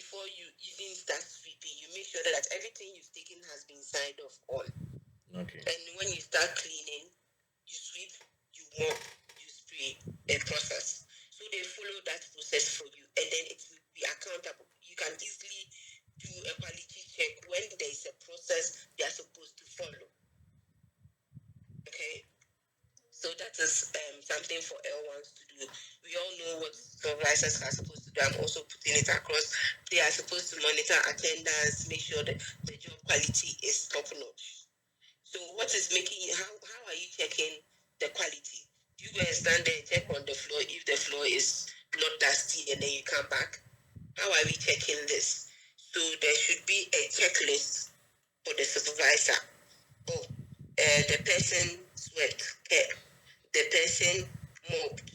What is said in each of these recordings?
before you even start sweeping, you make sure that everything you've taken has been signed off on. Okay. And when you start cleaning, you sweep, you mop, you spray, a process. So they follow that process for you, and then it will be accountable. You can easily do a quality check when there is a process they are supposed to follow. Okay, so that is something for L1s to do. We all know what supervisors are supposed to do. I'm also putting it across. They are supposed to monitor attendance, make sure that the job quality is top notch. So what is making you, how are you checking the quality? Do you go and stand there and check on the floor if the floor is not dusty and then you come back? How are we checking this? So there should be a checklist for the supervisor. Oh, the person sweat, the person mopped,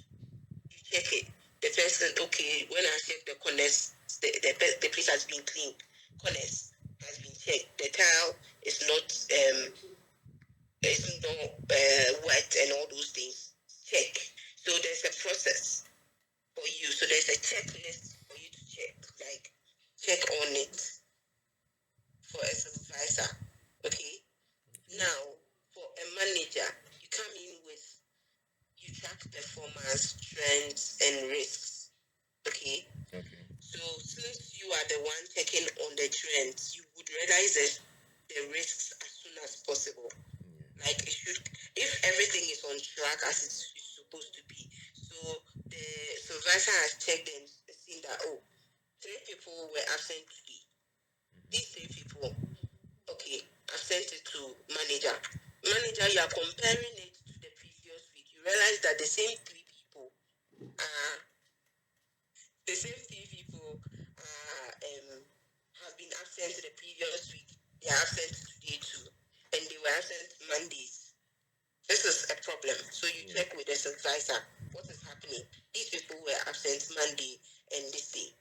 you check it. The person, okay, when I check the corners, the place has been cleaned. Corners has been checked. The tile is not wet and all those things. Check. So there's a process for you. So there's a checklist for you to check. Like, check on it for a supervisor. Okay? Now, for a manager, you come in with, you track performance, trends, and risks. Okay? Okay. So since you are the one checking on the trends, you would realize the risks as soon as possible. Like it should, if everything is on track as it's supposed to be. So the supervisor has checked and seen that 3 people were absent today. These 3 people, okay, I've sent it to manager. Manager, you are comparing it to the previous week. You realize that the same 3 people have been absent the previous week. They are absent today too, and they were absent Mondays. This is a problem. So you check with the supervisor what is happening. These people were absent Monday and this day.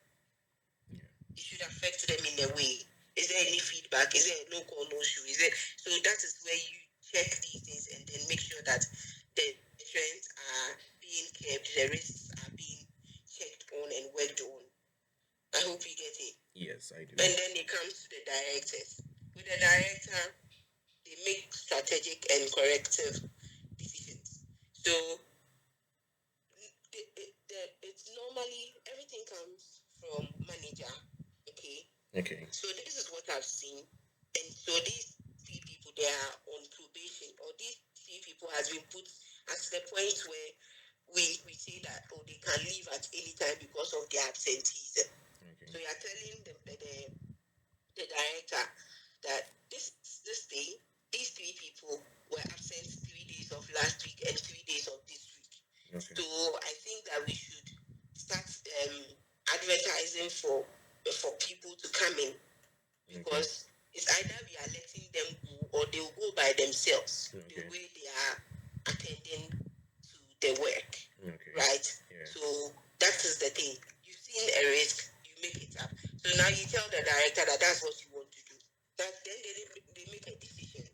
It should affect them in a way. Is there any feedback? Is there a no call, no show? Is there? So that is where you check these things and then make sure that the trends are being kept, the risks are being checked on and worked on. I hope you get it. Yes, I do. And then it comes to the directors. With the director, they make strategic and corrective decisions. So it's normally everything comes from manager. Okay. So this is what I've seen, and so these 3 people, they are on probation, or these 3 people has been put at the point where we say that they can leave at any time because of their absenteeism. Okay. So you are telling the director that this day, these 3 people were absent 3 days of last week and 3 days of this week. Okay. So I think that we should start advertising for people to come in, because it's either we are letting them go or they will go by themselves, the way they are attending to the work. Right? Yeah. So that is the thing. You've seen a risk, you make it up. So now you tell the director that that's what you want to do. Then they make a decision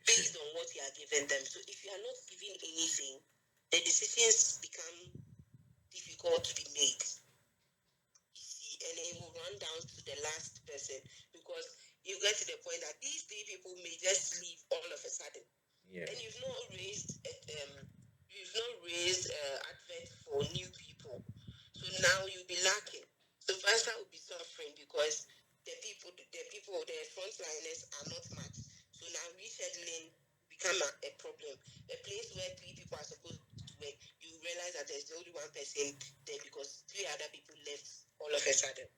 based on what you are giving them. So if you are not giving anything, the decisions become difficult to be made. You see, and it will run down to the last person, because you get to the point that these 3 people may just leave all of a sudden. Yeah. And you've not raised advert for new people. So now you'll be lacking. So Vasa will be suffering because the frontliners are not matched. So now rescheduling become a problem. A place where 3 people are supposed to work, you realize that there's only 1 person there because 3 other people left all of a sudden.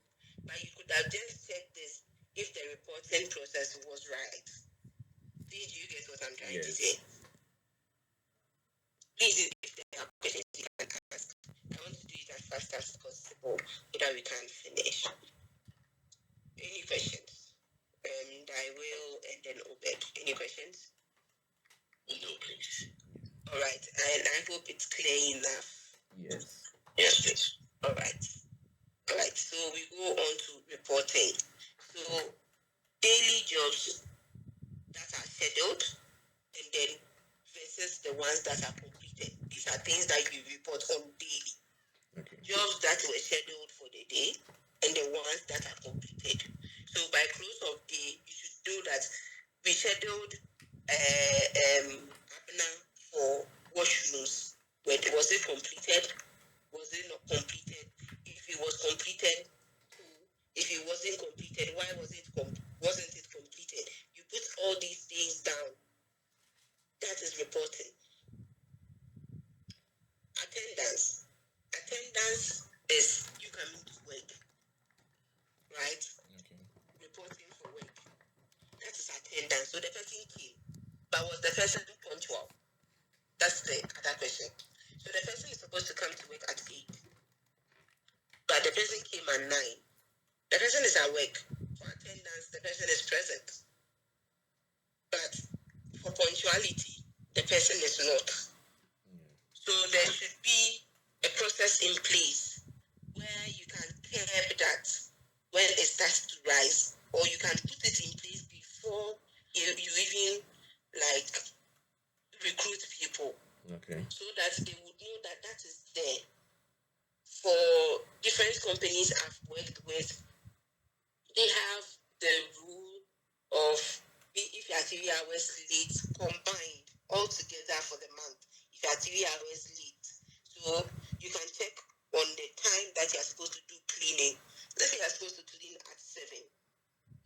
But you could have just checked this if the reporting process was right. Did you get what I'm trying to say? Please, if there are questions you can ask. I want to do it as fast as possible so that we can finish. Any questions? I will, and then Obed. Any questions? No, please. All right, and I hope it's clear enough. Yes. Yes, please. All right. So we go on to reporting. So daily jobs that are scheduled, and then versus the ones that are completed. These are things that you report on daily. Okay. jobs that were scheduled for the day and the ones that are completed. So by close of day, you should know that we scheduled Abner for washrooms. Was it completed? Was it not completed? If it was completed, cool. If it wasn't completed, why wasn't it completed? You put all these things down. That is reporting. Attendance. Attendance is you coming to work, right? Okay. Reporting for work. That is attendance. So the person came, but was the person punctual? That's the other question. So the person is supposed to come to work at 8, but the person came at 9. The person is at work. For attendance, the person is present. But for punctuality, the person is not. So there should be a process in place where you can curb that when it starts to rise, or you can put it in place before you even like recruit people. Okay. So that they would know that that is there. For different companies I've worked with, they have the rule of if you are 3 hours late combined all together for the month. If you are 3 hours late, so you can check on the time that you are supposed to do cleaning. Let's say you are supposed to clean at 7,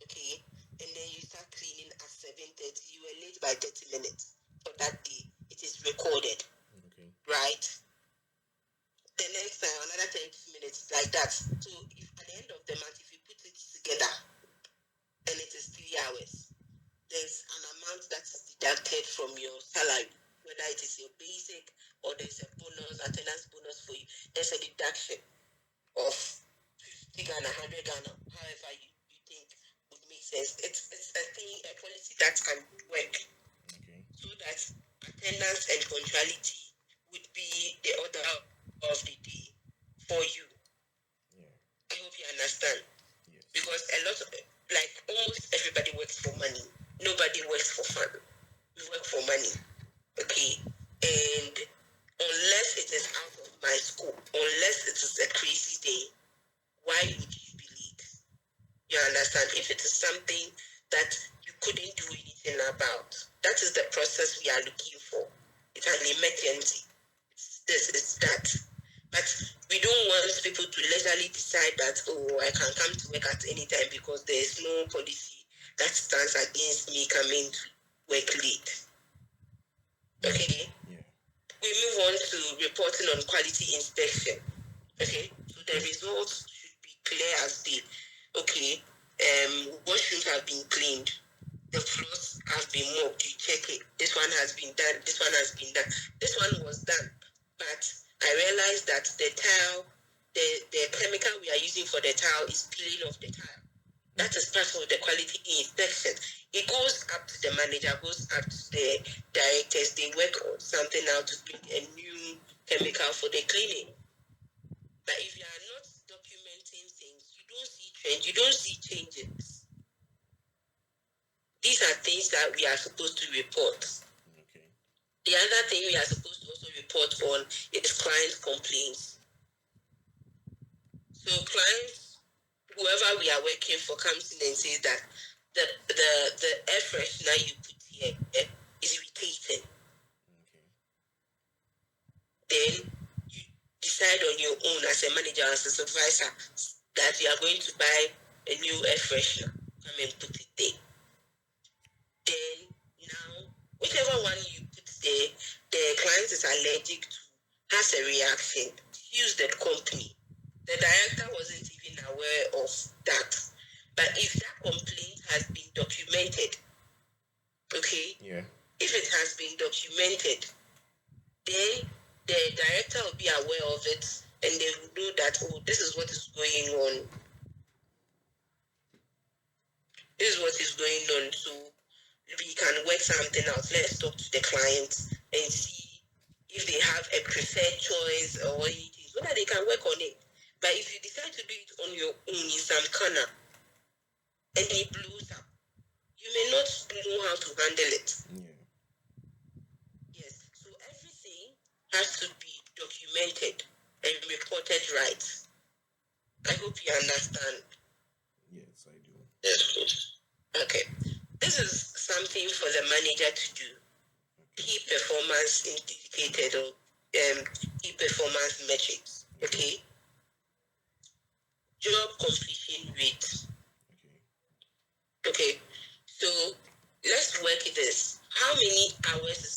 okay, and then you start cleaning at 7:30. You were late by 30 minutes for that day. It is recorded, Okay. right? The next time, another 30 minutes, like that. So if at the end of the month, if you put it together and it is 3 hours, there's an amount that is deducted from your salary, whether it is your basic or there's a bonus, attendance bonus for you. There's a deduction of 50 Ghana, 100 Ghana, however you think would make sense. It's a thing, a policy that can work. Okay. So that attendance and punctuality would be the order of the day for you. Yeah. I hope you understand. Yes. Because a lot of, like almost everybody works for money. Nobody works for fun. We work for money. Okay. And unless it is out of my scope, unless it is a crazy day, why would you be late? You understand? If it is something that you couldn't do anything about, that is the process we are looking for. It's an emergency. This is that. But we don't want people to leisurely decide that, oh, I can come to work at any time because there is no policy that stands against me coming to work late. Okay? Yeah. We move on to reporting on quality inspection. Okay? So the results should be clear as day. Okay, washrooms have been cleaned. The floors have been mopped. You check it. This one has been done. This one has been done. This one was done. But I realized that the tile, the chemical we are using for the tile is peeling off the tile. That is part of the quality inspection. It goes up to the manager, goes up to the directors. They work on something out to bring a new chemical for the cleaning. But if you are not documenting things, you don't see trends, you don't see changes. These are things that we are supposed to report. Okay. The other thing we are supposed to also report on is client complaints. So clients, whoever we are working for, comes in and says that the air freshener you put here is irritating. Okay. Then you decide on your own as a manager, as a supervisor, that you are going to buy a new air freshener. Come and put it there. Then now, whichever one you put there, the client is allergic to, has a reaction, use the company. The director wasn't even aware of that. But if that complaint has been documented, okay? Yeah. If it has been documented, then the director will be aware of it and they will know that, oh, this is what is going on. This is what is going on. So we can work something out. Let's talk to the client and see if they have a preferred choice or anything so that they can work on it. But if you decide to do it on your own in some corner and it blows up, you may not know how to handle it. Yeah. Yes. So everything has to be documented. and reported right. I hope you understand. Yes, I do. Yes. Okay. This is something for the manager to do. Key performance indicated or key performance metrics. Okay. Job completion rate. Okay. So let's work this. How many hours is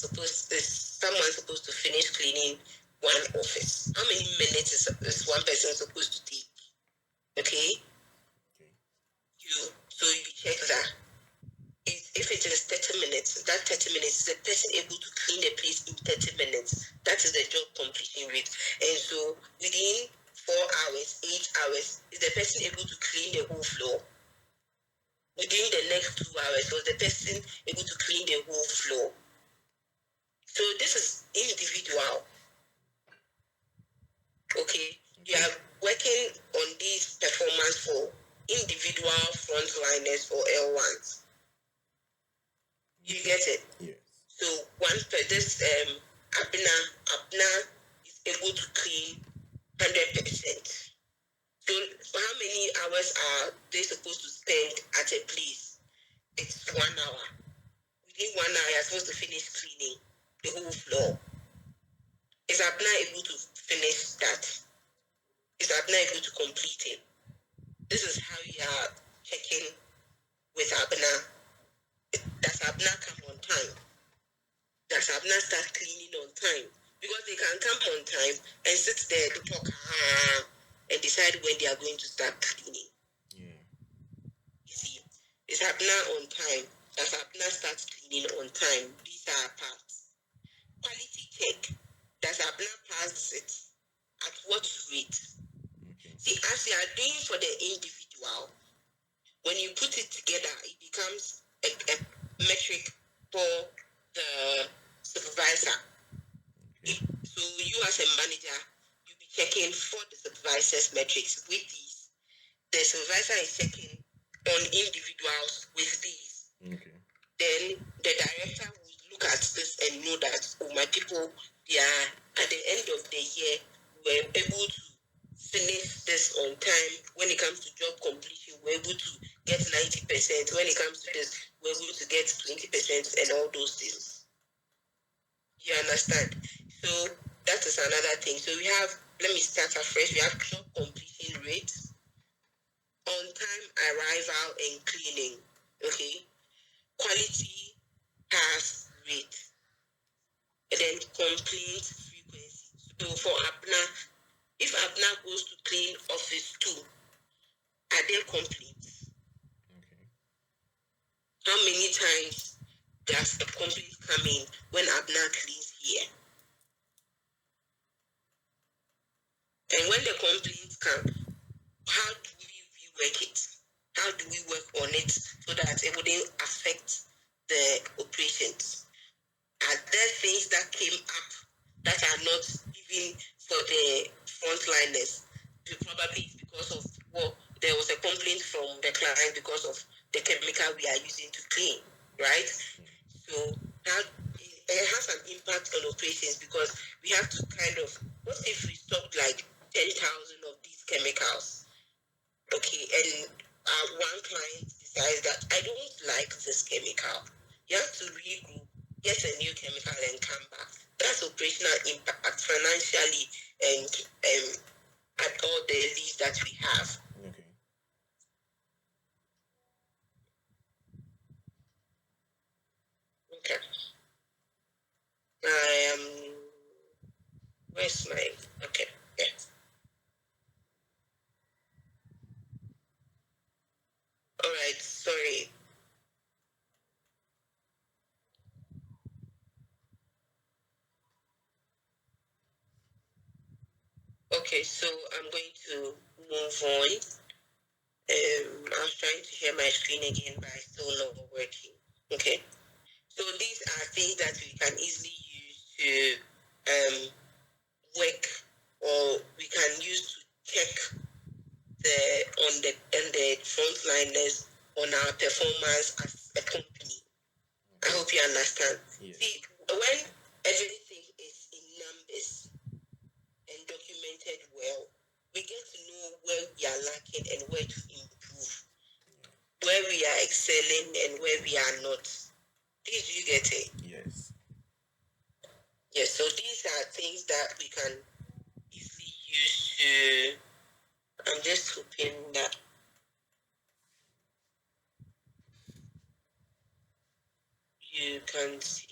someone supposed to finish cleaning one office? How many minutes is one person supposed to take? Okay. So you check that. If it is 30 minutes, that 30 minutes is the person able to clean the place in 30 minutes. That is the job completion rate. And so within 4 hours, 8 hours, is the person able to clean the whole floor? Within the next 2 hours, was the person able to clean the whole floor? So this is individual. Okay? You are working on this performance for individual frontliners or L1s. You get it? Yes. So this Abna is able to clean 100%. So how many hours are they supposed to spend at a place? It's 1 hour. Within 1 hour, you're supposed to finish cleaning the whole floor. Is Abna able to finish that? Is Abna able to complete it? This is how you are checking with Abna. Does Abna come on time? Does Abna start cleaning on time? Because they can come on time and sit there to talk and decide when they are going to start cleaning. Yeah. You see, is Abna on time? Does Abna start cleaning on time? These are parts. Quality check. Does Abna pass it? At what rate? Okay. See, as you are doing for the individual, when you put it together, it becomes a metric for the supervisor. Okay. So you as a manager, you'll be checking for the supervisor's metrics with these. The supervisor is checking on individuals with these. Okay. Then the director will look at this and know that, oh, my people, they are at the end of the year, we're able to finish this on time. When it comes to job completion, we're able to get 90%. When it comes to this, we're able to get 20% and all those things. You understand? So that is another thing. So we have, let me start afresh. We have job completion rate, on time arrival and cleaning. Okay. Quality pass rate. And then complaint frequency. So for Abna, if Abna goes to clean office 2, are there complaints? Okay. How many times does a complaint come in when Abna cleans here? And when the complaints come, how do we work it? How do we work on it so that it wouldn't affect the operations? Are there things that came up that are not even for the frontliners? Probably because of, well, there was a complaint from the client because of the chemical we are using to clean, right? So it has an impact on operations because we have to kind of, what if we stopped like 10,000 of these chemicals? Okay, and one client decides that I don't like this chemical. You have to regroup, get a new chemical, and come back. That's operational impact financially and at all the leads that we have. Okay. Okay. I am. Where's my? Okay. Yeah. All right. Sorry. Okay. So I'm going to move on. I was trying to share my screen again, but it's still not working. Okay. So these are things that we can easily use to work, or we can use to check the frontliners on our performance as a company. I hope you understand. Yes. See, when everything is in numbers and documented well, we get to know where we are lacking and where to improve, where we are excelling and where we are not. Did you get it? Yes. Yes, so these are things that we can easily use to. I'm just hoping that you can see.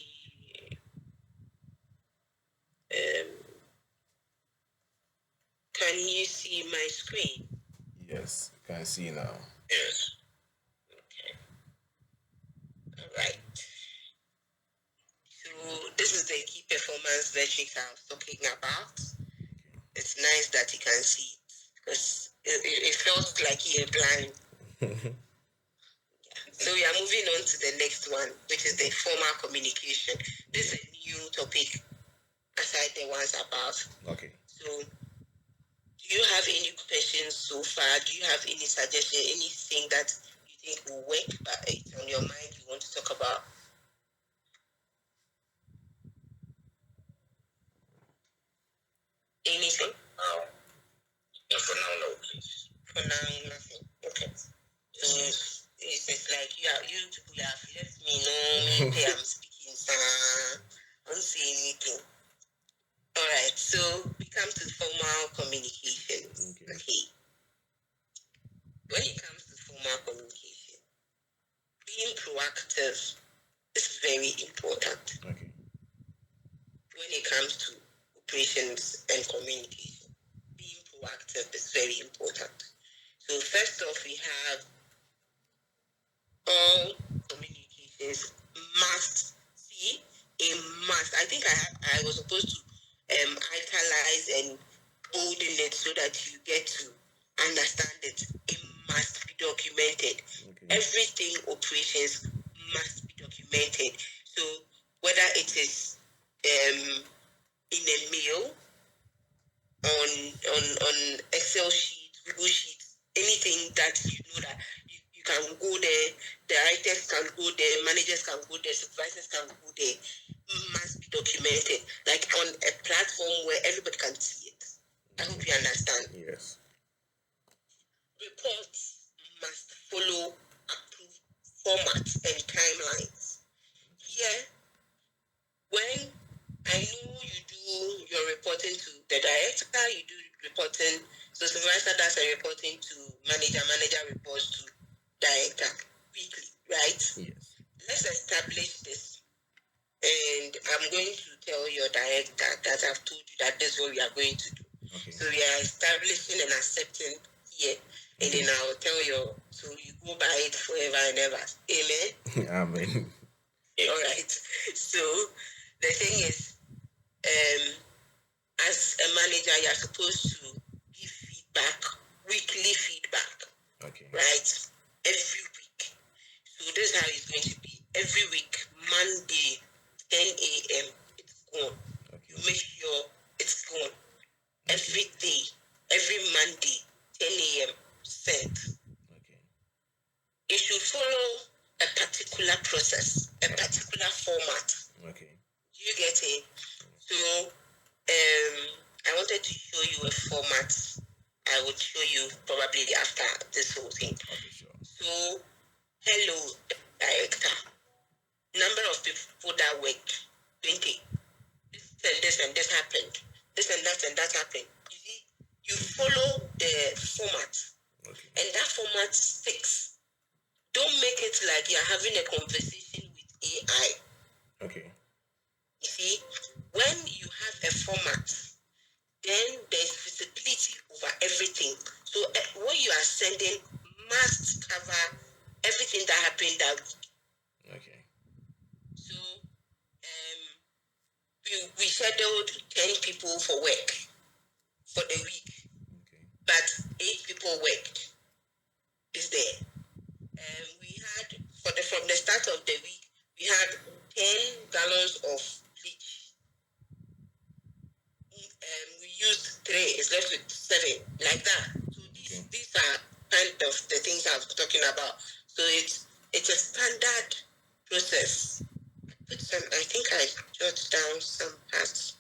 Can you see my screen? Yes, you can see now. Yes. Okay. All right. So this is the key performance metrics I was talking about. It's nice that you can see it because it feels like you're blind. So we are moving on to the next one, which is the formal communication. This is a new topic aside the ones about. Okay. So do you have any questions so far? Do you have any suggestion, anything that you think will work, but it's on your mind you want to talk about? Anything? For now, no, please. For now, nothing. Okay. So it's like you people have left me no me I'm speaking, sir. I don't say anything. All right. So we come to formal communications. Okay. When it comes to formal communication, being proactive is very important. Okay. When it comes to operations and communication, being proactive is very important. So first off, we have all communications must see a must. I think I was supposed to italize and bolden it so that you get to understand it. It must be documented. Okay. Everything operations must be documented. So whether it is in a mail, on Excel sheets, Google sheets, anything that you know that you can go there, directors can go there, managers can go there, supervisors can go there, must be documented, like on a platform where everybody can see it. I hope you understand. Yes. Reports must follow approved formats and timelines. Here, when I know you do your reporting to the director, you do reporting, so supervisor does a reporting to manager, manager reports to director weekly, right? Yes. Let's establish this. And I'm going to tell your director that I've told you that this is what we are going to do. Okay. So we are establishing and accepting here. And then I'll tell you, so you go by it forever and ever. Amen? Amen. All right. So the thing is, as a manager, you're supposed to give feedback, weekly feedback. Okay. Right? Every week. So this is how it's going to be. Every week, Monday, 10 a.m., it's gone. Okay. You make sure it's gone. Okay. Every day, every Monday, 10 a.m., sent. Okay. It should follow a particular process, a particular format. Okay. Do you get it? So, I wanted to show you a format. I would show you probably after this whole thing. Okay, sure. So, hello, director. Number of people that worked, 20. This and this happened. This and that happened. You see, you follow the format. Okay. And that format sticks. Don't make it like you're having a conversation with AI. Okay. You see, when you have a format, then there's visibility over everything. So what you are sending must cover everything that happened that week. Okay. So we scheduled 10 people for work for the week. Okay. But 8 people worked. Is there. We had from the start of the week, we had 10 gallons of bleach. We used 3, it's left with 7, like that. So these are kind of the things I was talking about. So it's a standard process. I think I jot down some parts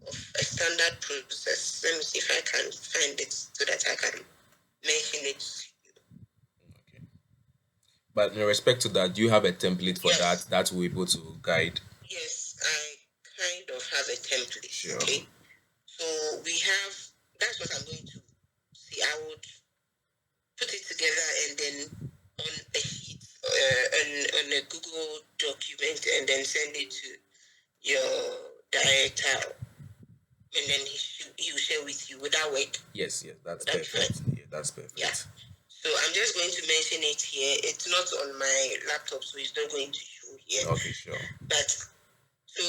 of a standard process. Let me see if I can find it so that I can mention it. Okay. But in respect to that, do you have a template for that we're able to guide? Yes, I kind of have a template. Sure. Okay. So we have, that's what I'm going to see. I would put it together and then on a sheet, on a Google document, and then send it to your director, and then he will share with you. Would that work? Yes, that's perfect. Yeah, that's perfect. Yeah. So I'm just going to mention it here. It's not on my laptop, so it's not going to show here. Okay, sure. But so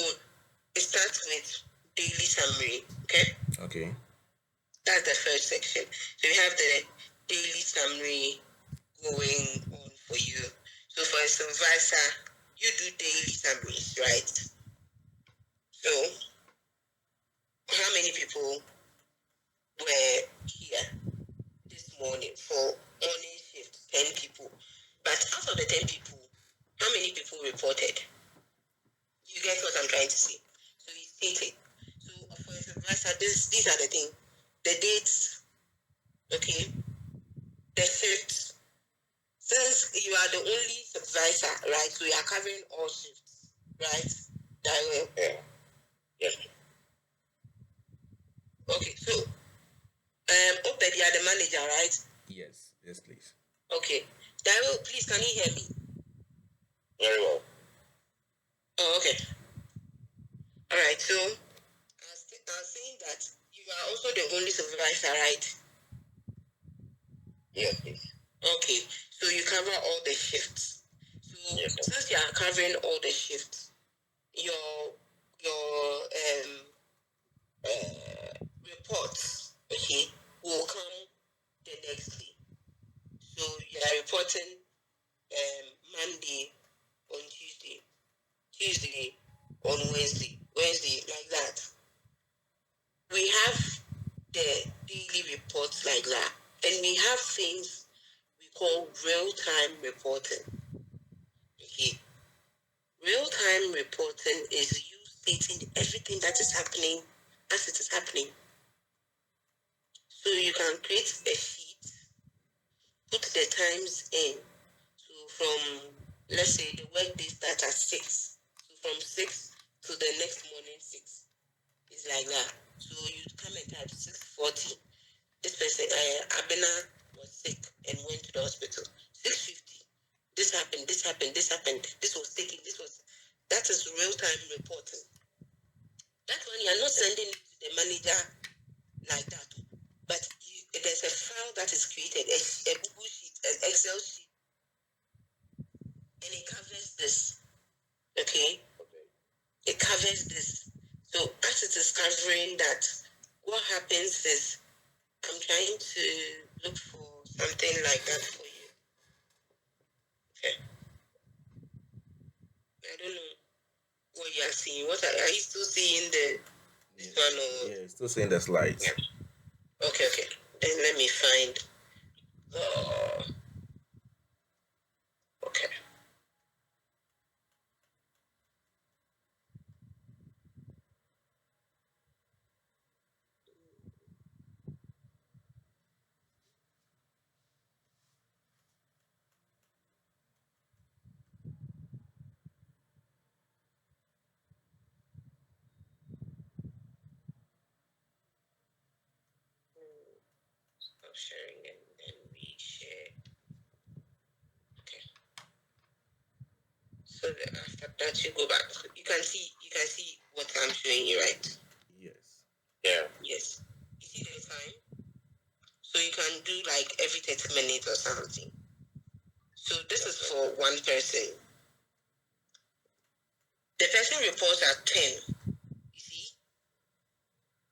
it starts with daily summary. Okay. Okay. That's the first section. So we have the daily summary going on for you. So for a supervisor, you do daily summaries, right? So how many people were here this morning for morning shift? 10 people. But out of the 10 people, how many people reported? You get what I'm trying to say? So he stated. So for a supervisor, these are the things. The dates, okay? The shifts. Since you are the only supervisor, right? So you are covering all shifts, right? That way. Yeah. Okay, so Obed, you are the manager, right? Yes, please. Okay. Daryl, please, can you hear me? Very well. Oh, okay. All right, so I was saying that you are also the only supervisor, right? Yes, please. Okay, so you cover all the shifts. So since you are covering all the shifts, your reports, okay, will come the next day. So you are reporting Monday on Tuesday on Wednesday like that. We have the daily reports like that, and we have things we call real-time reporting. Okay, real-time reporting is you stating everything that is happening as it is happening. So you can create a sheet, put the times in. So from, let's say, the workday starts at 6. So from 6 to the next morning 6. It's like that. So you come and type 6:40. This person, Abena, was sick and went to the hospital. 6:50. This happened. This was taken. That is real-time reporting. That one, you're not sending it to the manager like that. But there's a file that is created, a Google sheet, an Excel sheet, and it covers this. Okay? It covers this. So as it is covering that, what happens is I'm trying to look for something like that for you. Okay. I don't know what you are seeing. What are you still seeing this one? Or? Yeah, still seeing the slides. Yeah. Okay. Then let me find. Okay. Stop sharing and then we share. Okay. So after that you go back. You can see what I'm showing you, right? Yes. Yeah. Yes. You see the time? So you can do like every 30 minutes or something. So this is for one person. The person reports at 10. You see?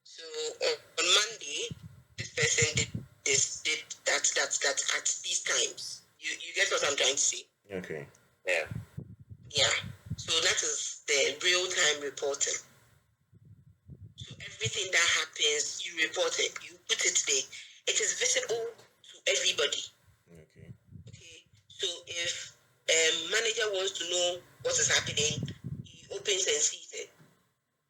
So on Monday, this person did this, did that at these times. You get what I'm trying to say? Okay. Yeah. So that is the real-time reporting. So everything that happens, you report it. You put it there. It is visible to everybody. Okay. So if manager wants to know what is happening, he opens and sees it.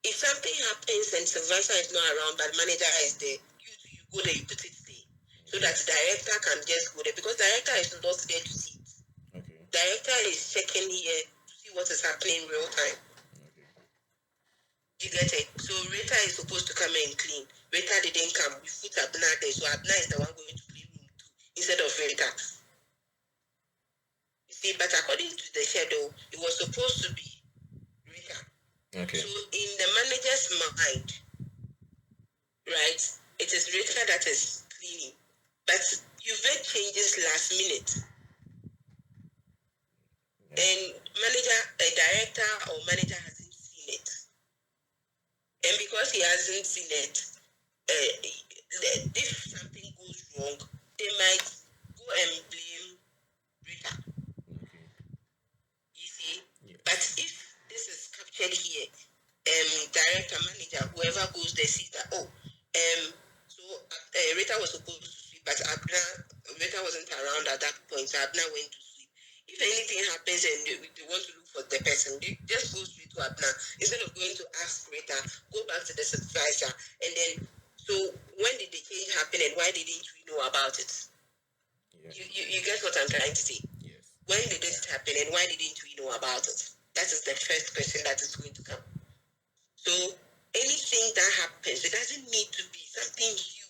if something happens and supervisor is not around but manager is there, you go there, you put it there. So that director can just go there because director is not there to see it. Okay. Director is checking here to see what is happening in real time. Okay. You get it? So Rita is supposed to come and clean. Rita didn't come. We put Abna there, so Abna is the one going to clean room 2 instead of Rita. You see, but according to the schedule, it was supposed to be Rita. Okay. So in the manager's mind, right, it is Rita that is cleaning. But you made changes last minute. Yeah. And a director or manager hasn't seen it. And because he hasn't seen it, if something goes wrong, they might go and blame Rita. Okay. You see? Yes. But if this is captured here, director, manager, whoever goes there sees that, Rita was supposed to sleep, but Rita wasn't around at that point, so Abna went to sleep. If anything happens and they want to look for the person, they just go straight to Abna. Instead of going to ask Rita, go back to the supervisor, and then, so when did the change happen and why didn't we know about it? Yeah. You get what I'm trying to say? Yes. When did this happen and why didn't we know about it? That is the first question that is going to come. So anything that happens, it doesn't need to be something huge.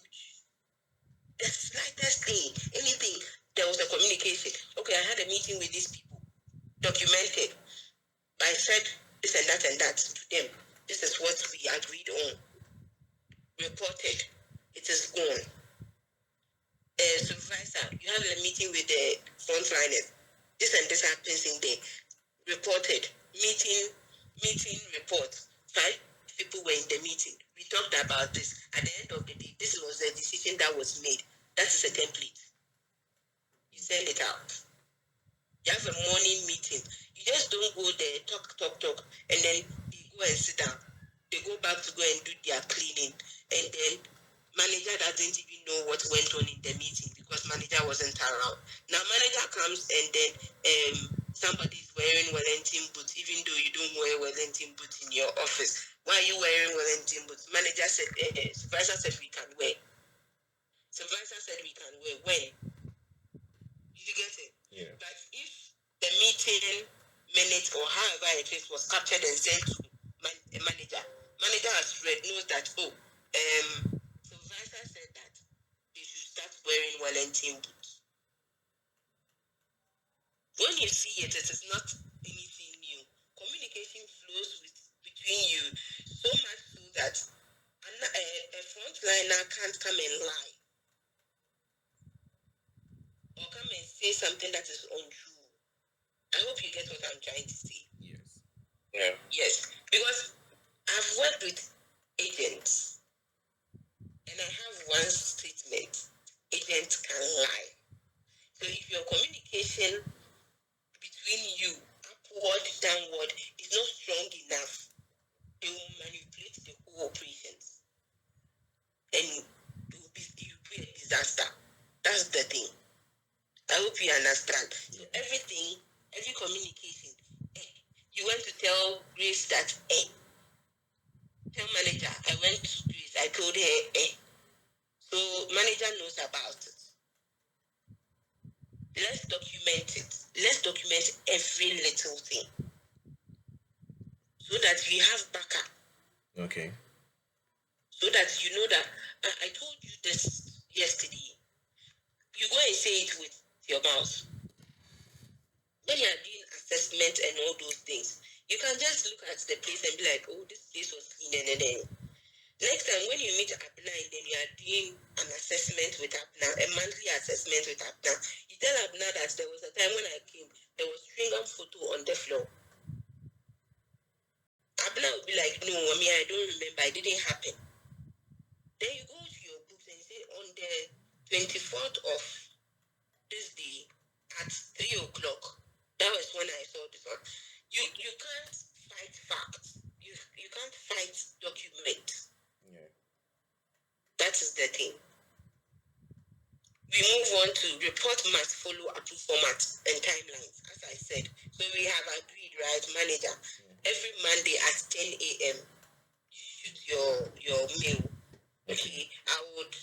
The slightest thing, anything. There was a communication. Okay, I had a meeting with these people, documented. I said this and that to them. This is what we agreed on. Reported. It is gone. Supervisor, you have a meeting with the frontliners. This and this happens in there. Reported. Meeting report. 5 people were in the meeting. We talked about this. At the end of the day, this was a decision that was made. That is a template. You send it out. You have a morning meeting. You just don't go there, talk, and then they go and sit down. They go back to go and do their cleaning. And then manager doesn't even know what went on in the meeting because manager wasn't around. Now manager comes and then somebody is wearing Wellington boots, even though you don't wear Wellington boots in your office. Why are you wearing Wellington boots? Manager said, supervisor said we can wear. Supervisor said we can wear. When? You get it? Yeah. But if the meeting minutes or however it is was captured and sent to manager has read, knows that, supervisor said that they should start wearing Wellington boots. When you see it, it is not anything new. Communication flows between you so much so that a frontliner can't come and lie or come and say something that is untrue. I hope you get what I'm trying to say. Yes. Yeah. Yes. Because I've worked with agents and I have one statement. Agents can lie. So if your communication between you, upward, downward, is not strong enough, they will manipulate the whole operations. And it will be a disaster. That's the thing. I hope you understand. So every communication, you went to tell Grace that, tell manager, I went to Grace, I told her, so manager knows about it. Let's document it. Let's document every little thing so that we have backup. Okay. So that you know that I told you this yesterday. You go and say it with your mouth. When you are doing assessment and all those things, you can just look at the place and be like, oh, this place was clean and then. Next time when you meet Abna and then you are doing an assessment with Abna, a monthly assessment with Abna, you tell Abna that there was a time when I came, there was chewing gum photo on the floor. Abna will be like, no, I don't remember, it didn't happen. Then you go to your books and say on the 24th of this day at 3 o'clock, that was when I saw this one. You can't fight facts. You can't fight documents. Yeah. That is the thing. We move on to report must follow approved format and timelines, as I said. So we have agreed, right, manager, every Monday at 10 a.m. your mail. Okay, I would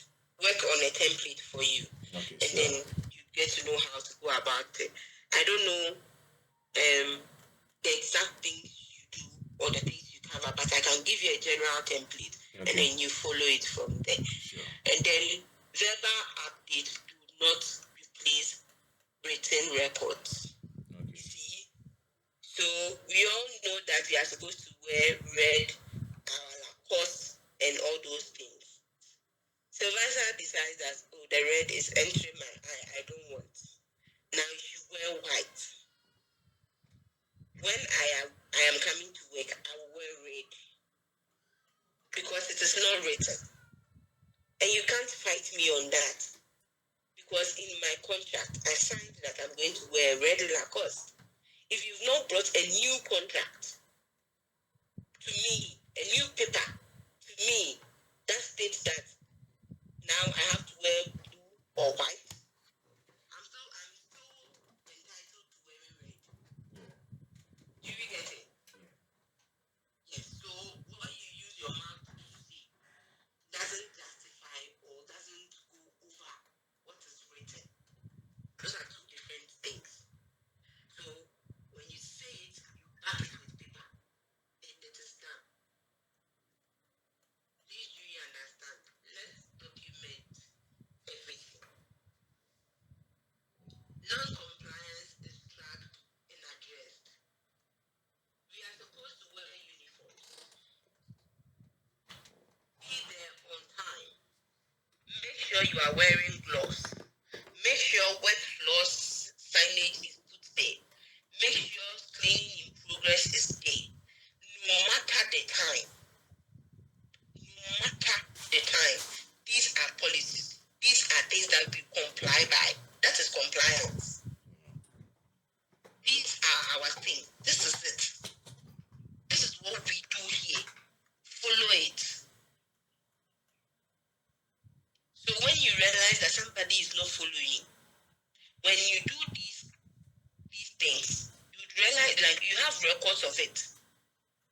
work on a template for you, and then you get to know how to go about it. I don't know the exact things you do or the things you cover, but I can give you a general template, and then you follow it from there. And then verbal updates do not replace written records. See, so we all know that we are supposed to wear red, Lacoste, and all those things. So Vanessa decides that, oh, the red is entering my eye, I don't want. Now you wear white. When I am coming to work, I will wear red because it is not written. And you can't fight me on that because in my contract, I signed that I'm going to wear red Lacoste. If you've not brought a new contract to me, a new paper to me, that states that now I have to wear blue or white, I'm still entitled to wearing red. Do you get it? Yes. So what you use your mouth to say doesn't justify or doesn't go over what is written. Those are two different things. So when you say it, you back it with paper, and it is done. Please do you understand? Let's document everything. Non-compliance is tracked and addressed. We are supposed to wear uniforms. Be there on time. Make sure you are wearing gloves. Make sure wet floors signage is put there. Make sure cleaning in progress is there. No matter the time. No matter the time. These are policies. These are things that we comply by. That is compliance. These are our things. This is it. This is what we do here. Follow it. So when you realize that somebody is not following, when you do these things, you realize like you have records of it.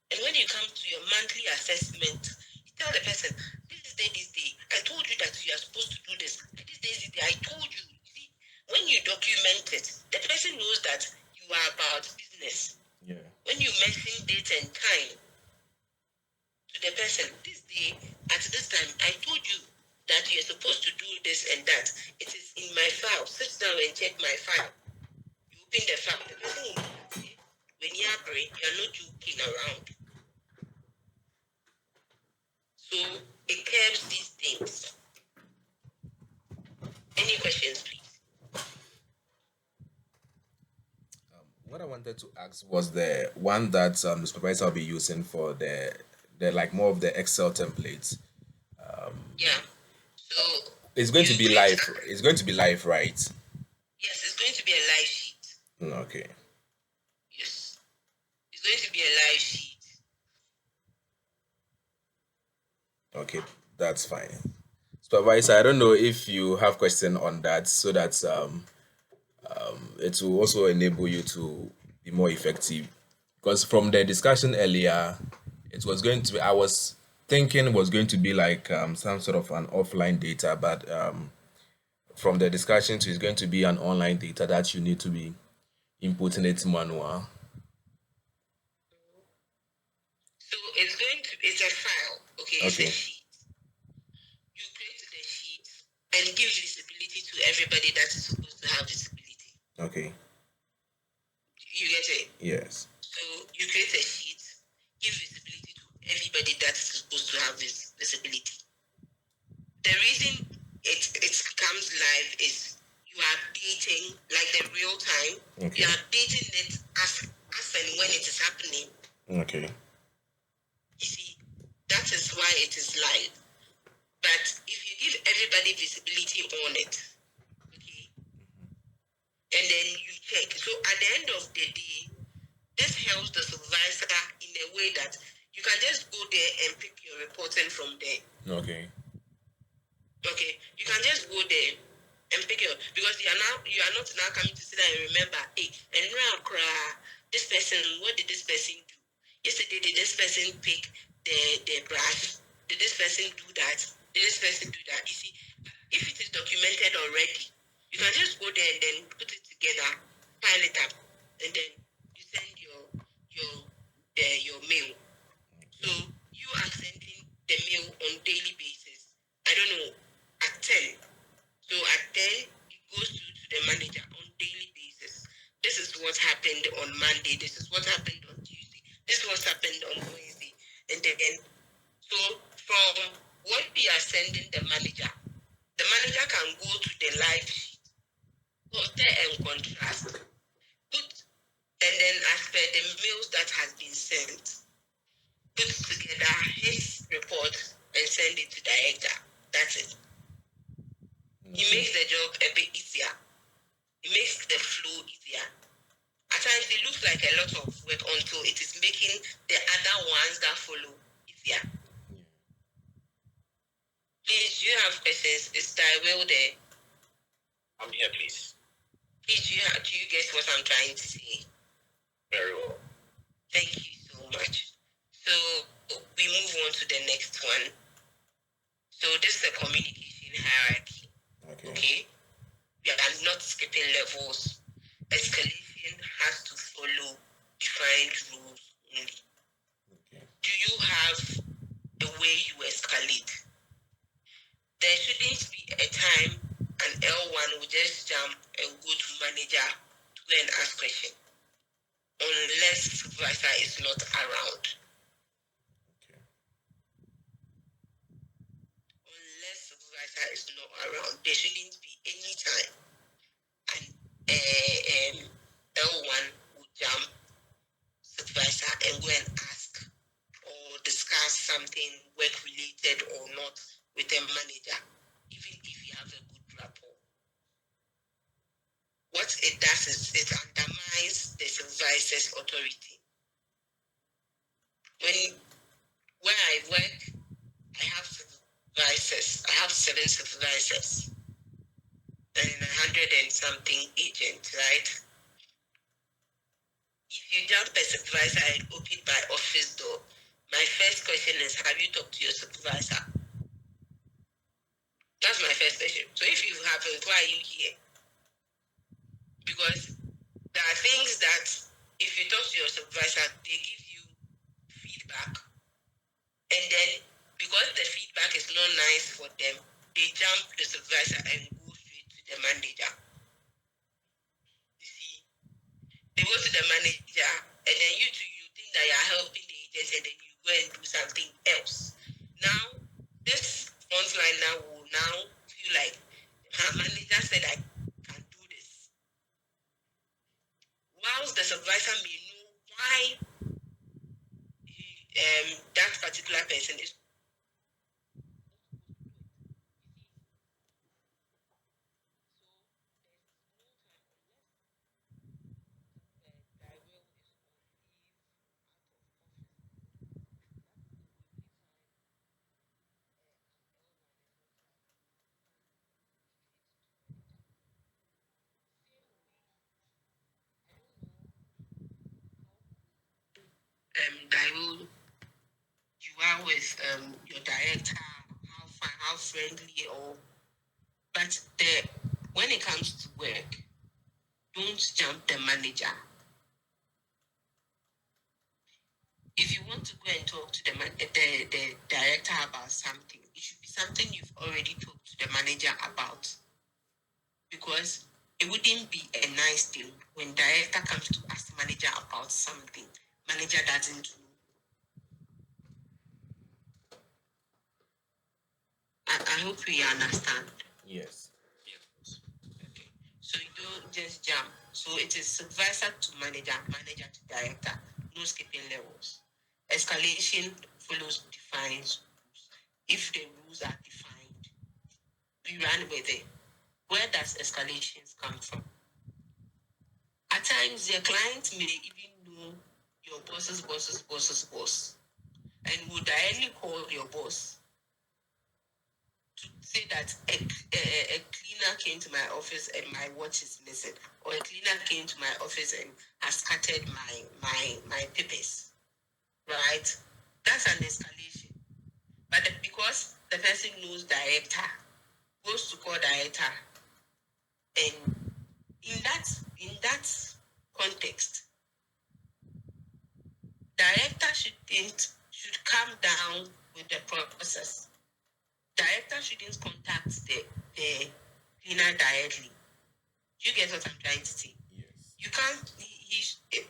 And when you come to your monthly assessment, you tell the person, this day, I told you that you are supposed to do this. This day, I told you. See, when you document it, the person knows that you are about business. Yeah. When you mention date and time to the person, this day, at this time, I told you that you're supposed to do this and that. It is in my file. Sit down and check my file. You open the file. The person will know when you are brain, you're not joking around. So it curbs these things. Any questions, please? What I wanted to ask was the one that the supervisor will be using for the like more of the Excel templates. Yeah. So it's going to be live. It's going to be live, right? Yes, it's going to be a live sheet. Okay. Yes, it's going to be a live sheet. Okay, that's fine. Supervisor, I don't know if you have question on that, so that it will also enable you to be more effective. Because from the discussion earlier, it was going to be, I was thinking it was going to be like some sort of an offline data, but from the discussion to it's going to be an online data that you need to be inputting it manual. So it's a file, okay? It's a sheet. You create the sheet and give visibility to everybody that is supposed to have visibility. Okay. You get it? Yes. So you create a sheet, give visibility to everybody that is supposed to have visibility. The reason it comes live is you are updating like the real time. Okay. You are updating it as and when it is happening. Okay. You see, that is why it is live. But if you give everybody visibility on it, okay, and then you check. So at the end of the day, this helps the supervisor in a way that you can just go there and pick your reporting from there. Okay. Okay, you can just go there and pick your, because you are not now coming to sit down and remember, hey, and this person, what did this person do? Yesterday did this person pick the brush? Did this person do that? Did this person do that? You see, if it is documented already, you can just go there and then put it together, pile it up, and then you send your mail. So you are sending the mail on daily basis. I don't know, at 10. So at 10, it goes to the manager on daily basis. This is what happened on Monday. This is what happened on Tuesday. This is what happened on Wednesday. And then, so from what we are sending the manager can go to the live sheet, compare and contrast, put, and then as per the mails that has been sent, put together his report and send it to director. That's it. It makes the job a bit easier. It makes the flow easier. At times it looks like a lot of work until it is making the other ones that follow easier. Please, do you have questions? Is Tyrell there? I'm here, please. Please, do you get what I'm trying to say? Very well. Thank you so much. So we move on to the next one. So this is a communication hierarchy. Okay? We are not skipping levels. Escalation has to follow defined rules only. Okay. Do you have a way you escalate? There shouldn't be a time an L1 will just jump and go to manager to go and ask question, unless supervisor is not around. Okay. Unless supervisor is not around, there shouldn't be any time and L1 will jump supervisor and go and ask or discuss something work related or not with a manager, even if you have a good rapport. What it does is it undermines the supervisor's authority. Where I work, I have supervisors. I have 7 supervisors and 100 and something agents, right? If you jump a supervisor and open my office door, my first question is, have you talked to your supervisor? That's my first question. So if you haven't, why are you here? Because there are things that if you talk to your supervisor, they give you feedback. And then because the feedback is not nice for them, they jump the supervisor and go straight to the manager. You see, they go to the manager and then you think that you're helping the agent and then you go and do something else. Now, this frontliner will now feel like her manager said I can do this. Whilst the supervisor may know why that particular person is. Daryl, you are with your director, how far, how friendly, or but when it comes to work, don't jump the manager. If you want to go and talk to the director about something, it should be something you've already talked to the manager about. Because it wouldn't be a nice thing when director comes to ask manager about something, manager doesn't know. I hope we understand. Yes. Okay. So you don't just jump. So it is supervisor to manager, manager to director. No skipping levels. Escalation follows defined rules. If the rules are defined, we run with it. Where does escalations come from? At times, your client may even know your boss's boss and will directly call your boss to say that a cleaner came to my office and my watch is missing, or a cleaner came to my office and has scattered my papers, right? That's an escalation. But because the person knows director, goes to call director, and in that context, director should come down with the process. Director shouldn't contact the cleaner directly. Do you get what I'm trying to say? Yes. You can't.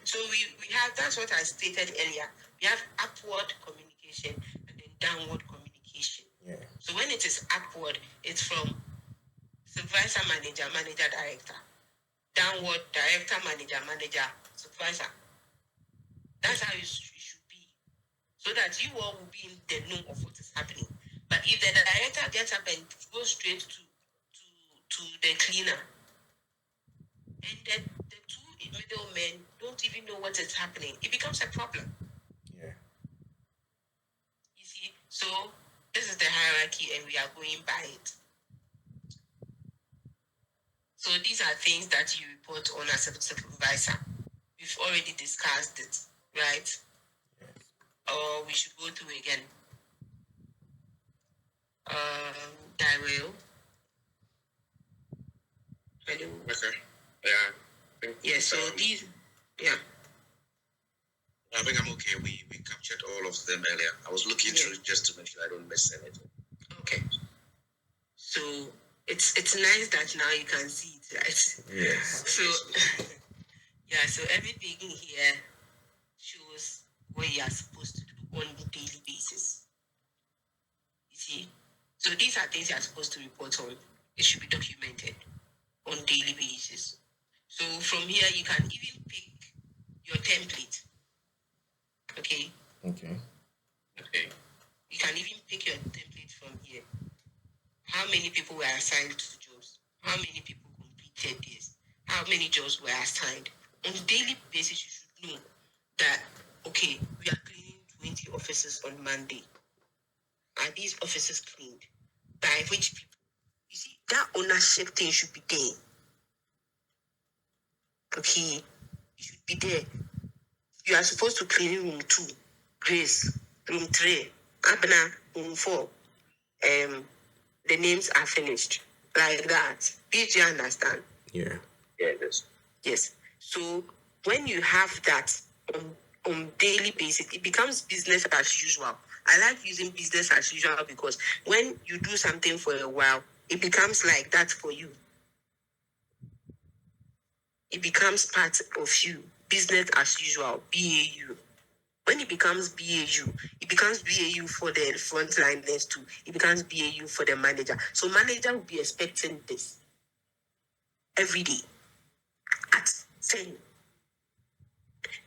So we have, that's what I stated earlier. We have upward communication and then downward communication. Yeah. So when it is upward, it's from supervisor, manager, manager, director. Downward, director, manager, manager, supervisor. That's how it should be. So that you all will be in the know of what is happening. But if the director gets up and goes straight to the cleaner, and the two middlemen don't even know what is happening, it becomes a problem. Yeah. You see, so this is the hierarchy, and we are going by it. So these are things that you report on as a supervisor. We've already discussed it, right? Yes. Or we should go through again. Daryl. Hello. Okay. Yeah. Yeah. So these. Yeah. I think I'm okay. We captured all of them earlier. I was looking through just to make sure I don't miss anything. Okay. So it's nice that now you can see it, right? Yes. So yeah. So everything here shows what you are supposed to do on a daily basis. You see. So these are things you are supposed to report on. It should be documented on daily basis. So from here you can even pick your template. Okay. Okay. Okay. You can even pick your template from here. How many people were assigned to jobs? How many people completed this? How many jobs were assigned? On a daily basis, you should know that, okay, we are cleaning 20 offices on Monday. Are these offices cleaned? By which people? You see, that ownership thing should be there. Okay, it should be there. You are supposed to clean room 2, Grace, room 3, Abna, room 4. The names are finished. Like that. Did you understand? Yeah. Yes. Yes. So when you have that on daily basis, it becomes business as usual. I like using business as usual because when you do something for a while, it becomes like that for you. It becomes part of you. Business as usual, BAU. When it becomes BAU, it becomes BAU for the frontliners too. It becomes BAU for the manager. So manager will be expecting this every day at 10.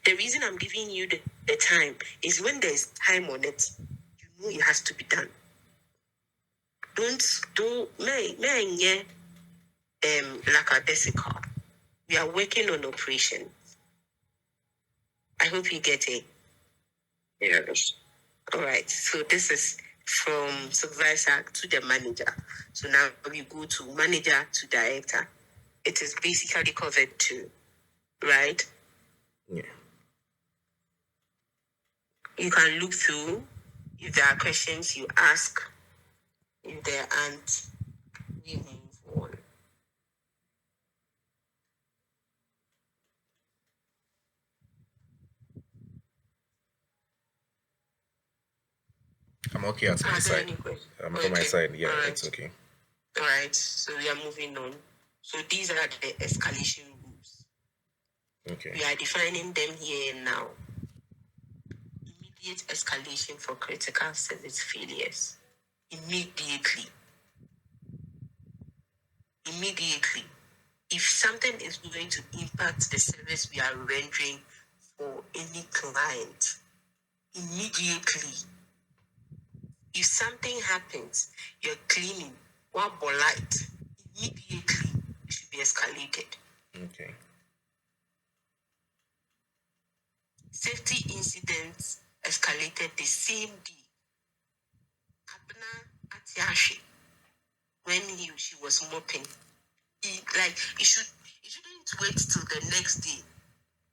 The reason I'm giving you the time is when there's time on it, you know it has to be done. May lackadaisical. We are working on operation. I hope you get it. Yes. All right. So this is from supervisor to the manager. So now we go to manager to director. It is basically covered too, right? Yeah. You can look through. If there are questions, you ask. If there aren't, we move on. I'm okay at my side. From my side, yeah, right. It's okay. All right, so we are moving on. So these are the escalation rules. Okay. We are defining them here and now. Immediate escalation for critical service failures. Immediately. If something is going to impact the service we are rendering for any client, immediately. If something happens, you're cleaning, one light, immediately it should be escalated. Okay. Safety incidents escalated the same day. Abna Atiashi, when she was mopping, it shouldn't wait till the next day.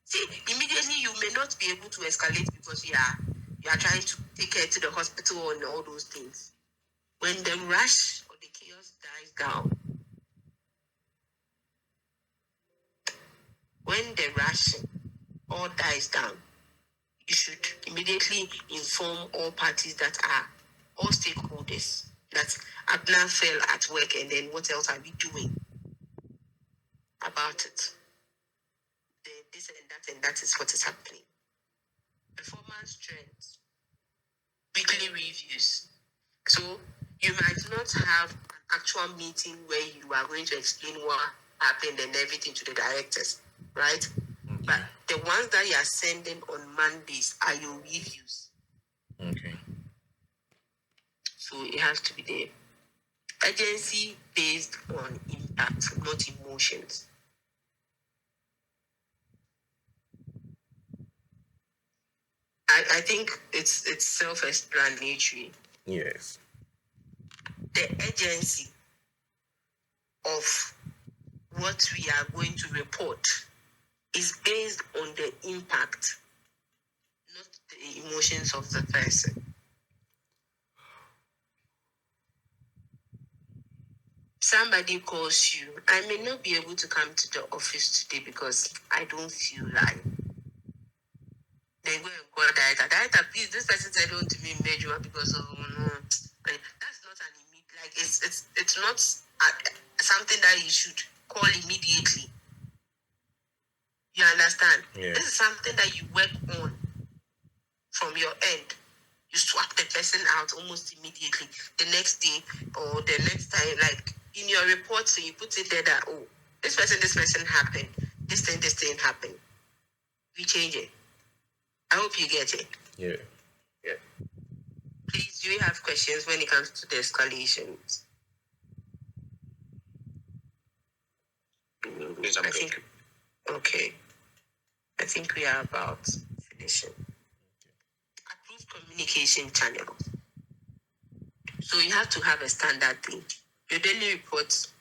See, immediately you may not be able to escalate because You are trying to take her to the hospital and all those things. When the rush or the chaos dies down, when the rush all dies down, you should immediately inform all parties that are all stakeholders that Abner fell at work, and then what else are we doing about it? This and that is what is happening. Performance trends, weekly reviews. So you might not have an actual meeting where you are going to explain what happened and everything to the directors, right? Okay. But the ones that you are sending on Mondays are your reviews. Okay. So it has to be there. Urgency based on impact, not emotions. I think it's self-explanatory. Yes. The urgency of what we are going to report is based on the impact, not the emotions of the person. Somebody calls you, I may not be able to come to the office today because I don't feel like. Then go and call director. Director, please, this person said don't to me major because of no. That's not an immediate, like it's not something that you should call immediately. You understand? Yeah. This is something that you work on from your end. You swap the person out almost immediately. The next day or the next time, like in your report, so you put it there that, oh, this person happened. This thing happened. We change it. I hope you get it. Yeah. Please, do you have questions when it comes to the escalations? Yes, I'm I think, okay. I think we are about finishing. Approved communication channel. So you have to have a standard thing. Your daily reports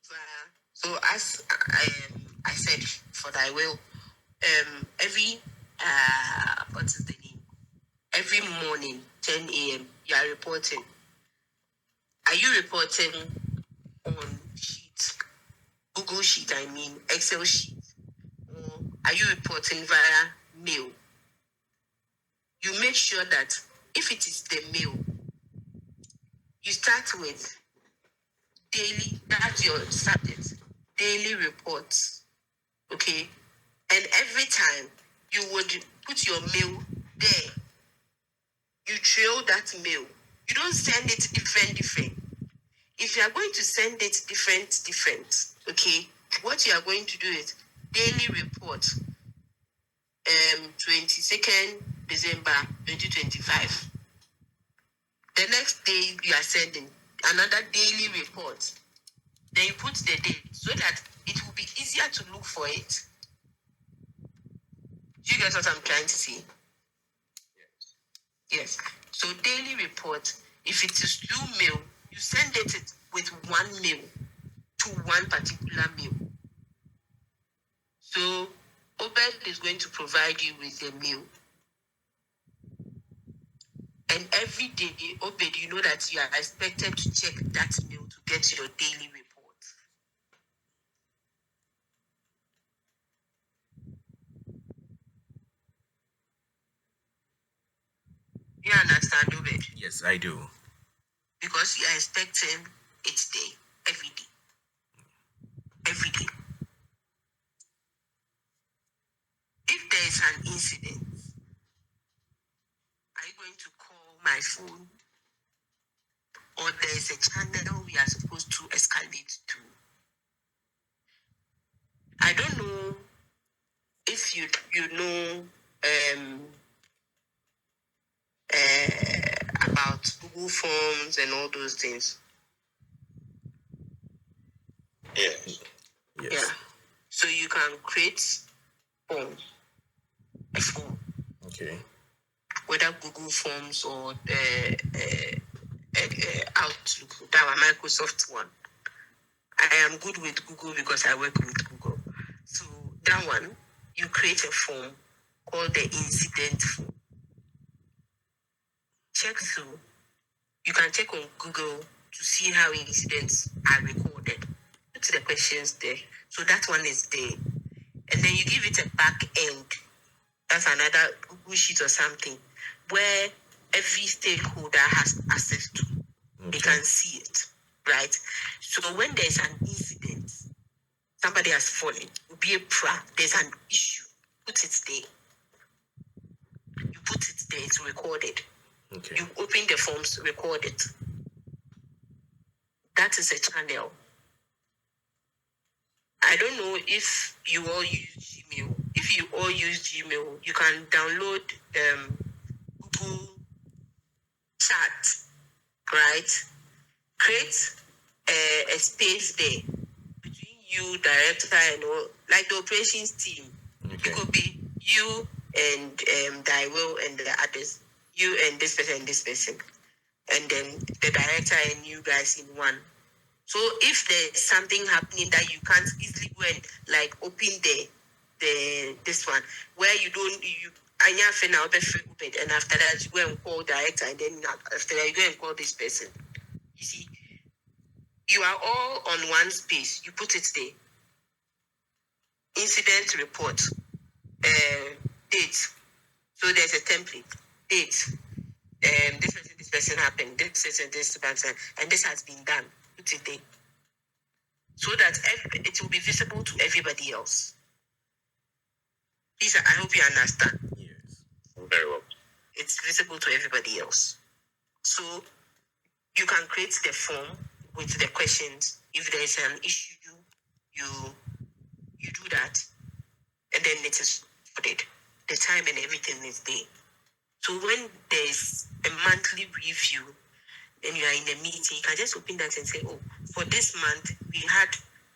via. So as I said, for thy will, every what is the name? Every morning, 10 a.m. you are reporting. Are you reporting on sheet, Google sheet? I mean Excel sheet, or are you reporting via mail? You make sure that if it is the mail, you start with daily. That's your subject. Daily reports. Okay, and every time you would put your mail there, you trail that mail. You don't send it different. If you are going to send it different, okay, what you are going to do is daily report, 22nd December 2025. The next day you are sending another daily report. Then you put the date so that it will be easier to look for it. Do you get what I'm trying to say? Yes. So daily report, if it is through mail, you send it with one mail to one particular mail. So Obed is going to provide you with the mail. And every day, Obed, you know that you are expected to check that mail to get your daily report. You understand, Obed? Yes, I do. Because you are expecting each day, every day. Every day. If there is an incident, are you going to call my phone? Or there is a channel we are supposed to escalate to? I don't know if you know about Google Forms and all those things. Yes. Yeah. So you can create a form. Okay. Whether Google Forms or Outlook, that one, Microsoft one. I am good with Google because I work with Google. So that one, you create a form called the incident form. check through. You can check on Google to see how incidents are recorded. Put the questions there. So that one is there. And then you give it a back end. That's another Google sheet or something where every stakeholder has access to. They can see it, right? So when there's an incident, somebody has fallen, it will be a pra, there's an issue, put it there. You put it there, it's recorded. Okay. You open the forms, record it. That is a channel. I don't know if you all use Gmail. If you all use Gmail, you can download Google Chat, right? Create a space there between you, director, and all, like the operations team. Okay. It could be you and Daiwo and the others, you and this person, and then the director and you guys in one. So if there's something happening that you can't easily go and like open this one where you don't and after that you go and call director, and then after that you go and call this person. You see, you are all on one space. You put it there. Incident report, date. So there's a template. Date. This person happened. This person, and this has been done. Put it there. So that it will be visible to everybody else. Lisa, I hope you understand. Yes. Very well. It's visible to everybody else. So you can create the form with the questions. If there is an issue, you do that, and then it is recorded. The time and everything is there. So when there's a monthly review, and you are in a meeting, you can just open that and say, oh, for this month, we had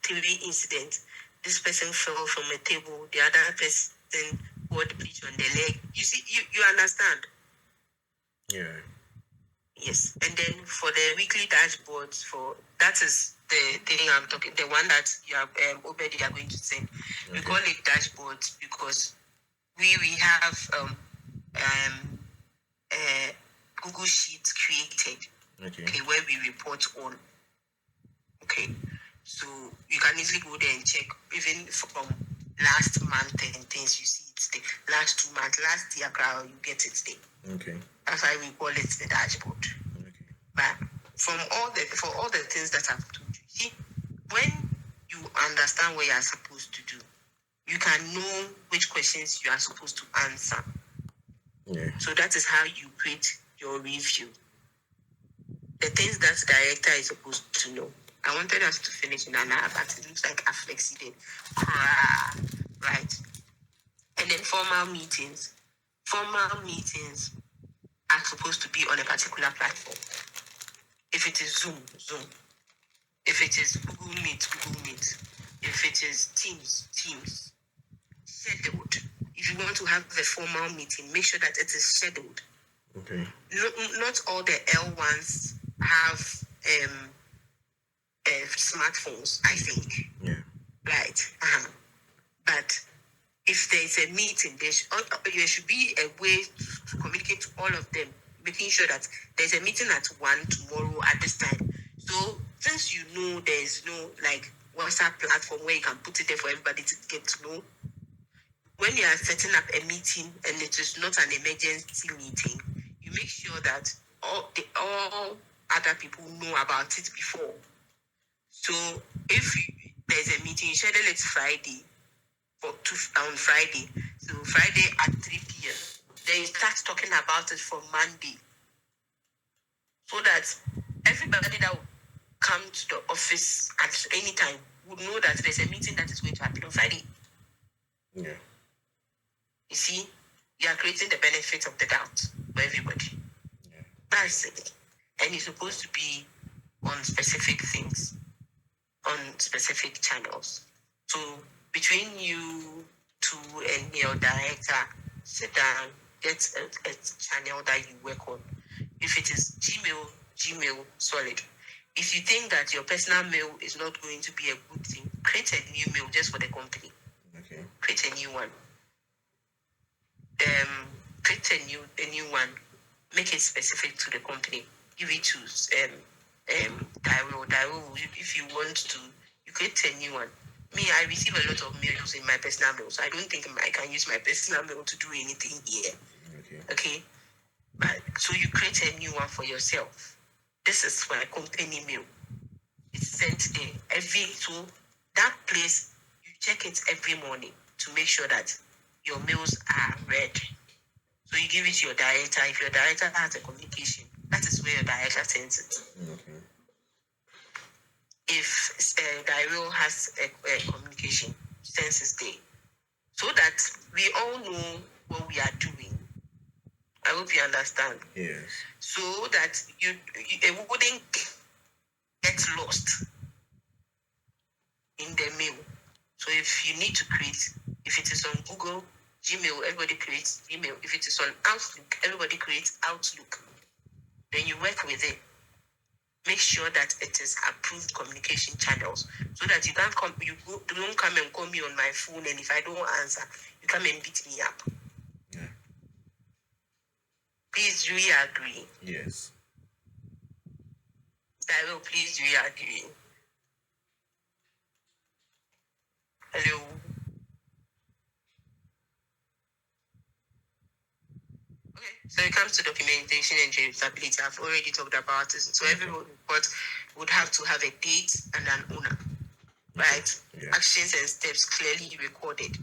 3 incidents. This person fell from a table, the other person got bleach on the leg. You see, you understand? Yeah. Yes. And then for the weekly dashboards, that is the thing I'm talking, the one that you are Obedi are going to send. Okay. We call it dashboards because we have Google Sheets created. Okay, where we report on. Okay, so you can easily go there and check even from last month and things. You see it's the last 2 months, last year, you get it there. Okay, that's why we call it the dashboard. Okay, but for all the things that I've told you, see, when you understand what you are supposed to do, you can know which questions you are supposed to answer. Yeah. So that is how you create your review. The things that the director is supposed to know. I wanted us to finish in an hour, but it looks like I've exceeded. Right. And then formal meetings. Formal meetings are supposed to be on a particular platform. If it is Zoom. If it is Google Meet. If it is Teams. Scheduled. If you want to have a formal meeting, make sure that it is scheduled. Okay. Not all the L1s have smartphones, I think. Yeah. Right. But if there is a meeting, there should be a way to communicate to all of them, making sure that there's a meeting at 1 tomorrow at this time. So since you know there is no like WhatsApp platform where you can put it there for everybody to get to know, when you are setting up a meeting and it is not an emergency meeting, you make sure that all other people know about it before. So if there's a meeting, you schedule it Friday on Friday. So Friday at 3 p.m. Then you start talking about it for Monday. So that everybody that will come to the office at any time would know that there's a meeting that is going to happen on Friday. Yeah. You see, you are creating the benefit of the doubt for everybody. Yeah. That's it. And it's supposed to be on specific things, on specific channels. So between you two and your director, sit down, get a channel that you work on. If it is Gmail, solid. If you think that your personal mail is not going to be a good thing, create a new mail just for the company. Okay. Create a new one. Create a new one. make it specific to the company. Give it to Dairo. If you want to, you create a new one. Me, I receive a lot of mails in my personal mail, so I don't think I can use my personal mail to do anything here. Okay. But so you create a new one for yourself. This is for a company mail. It's sent there so that place you check it every morning to make sure that your mails are read. So you give it to your director. If your director has a communication, that is where your director sends it. Okay. If Dario has a communication, sends it there. So that we all know what we are doing. I hope you understand. Yes. So that you wouldn't get lost in the mail. So if you need to create, if it is on Google, Gmail, everybody creates Gmail. If it is on Outlook, everybody creates Outlook. Then you work with it. Make sure that it is approved communication channels so that you don't come and call me on my phone, and if I don't answer, you come and beat me up. Yeah. Please, do you agree? Yes. Daryl, please, do you agree? Hello. Okay, so it comes to documentation and traceability. I've already talked about it. So every report would have to have a date and an owner, right? Yeah. Actions and steps clearly recorded.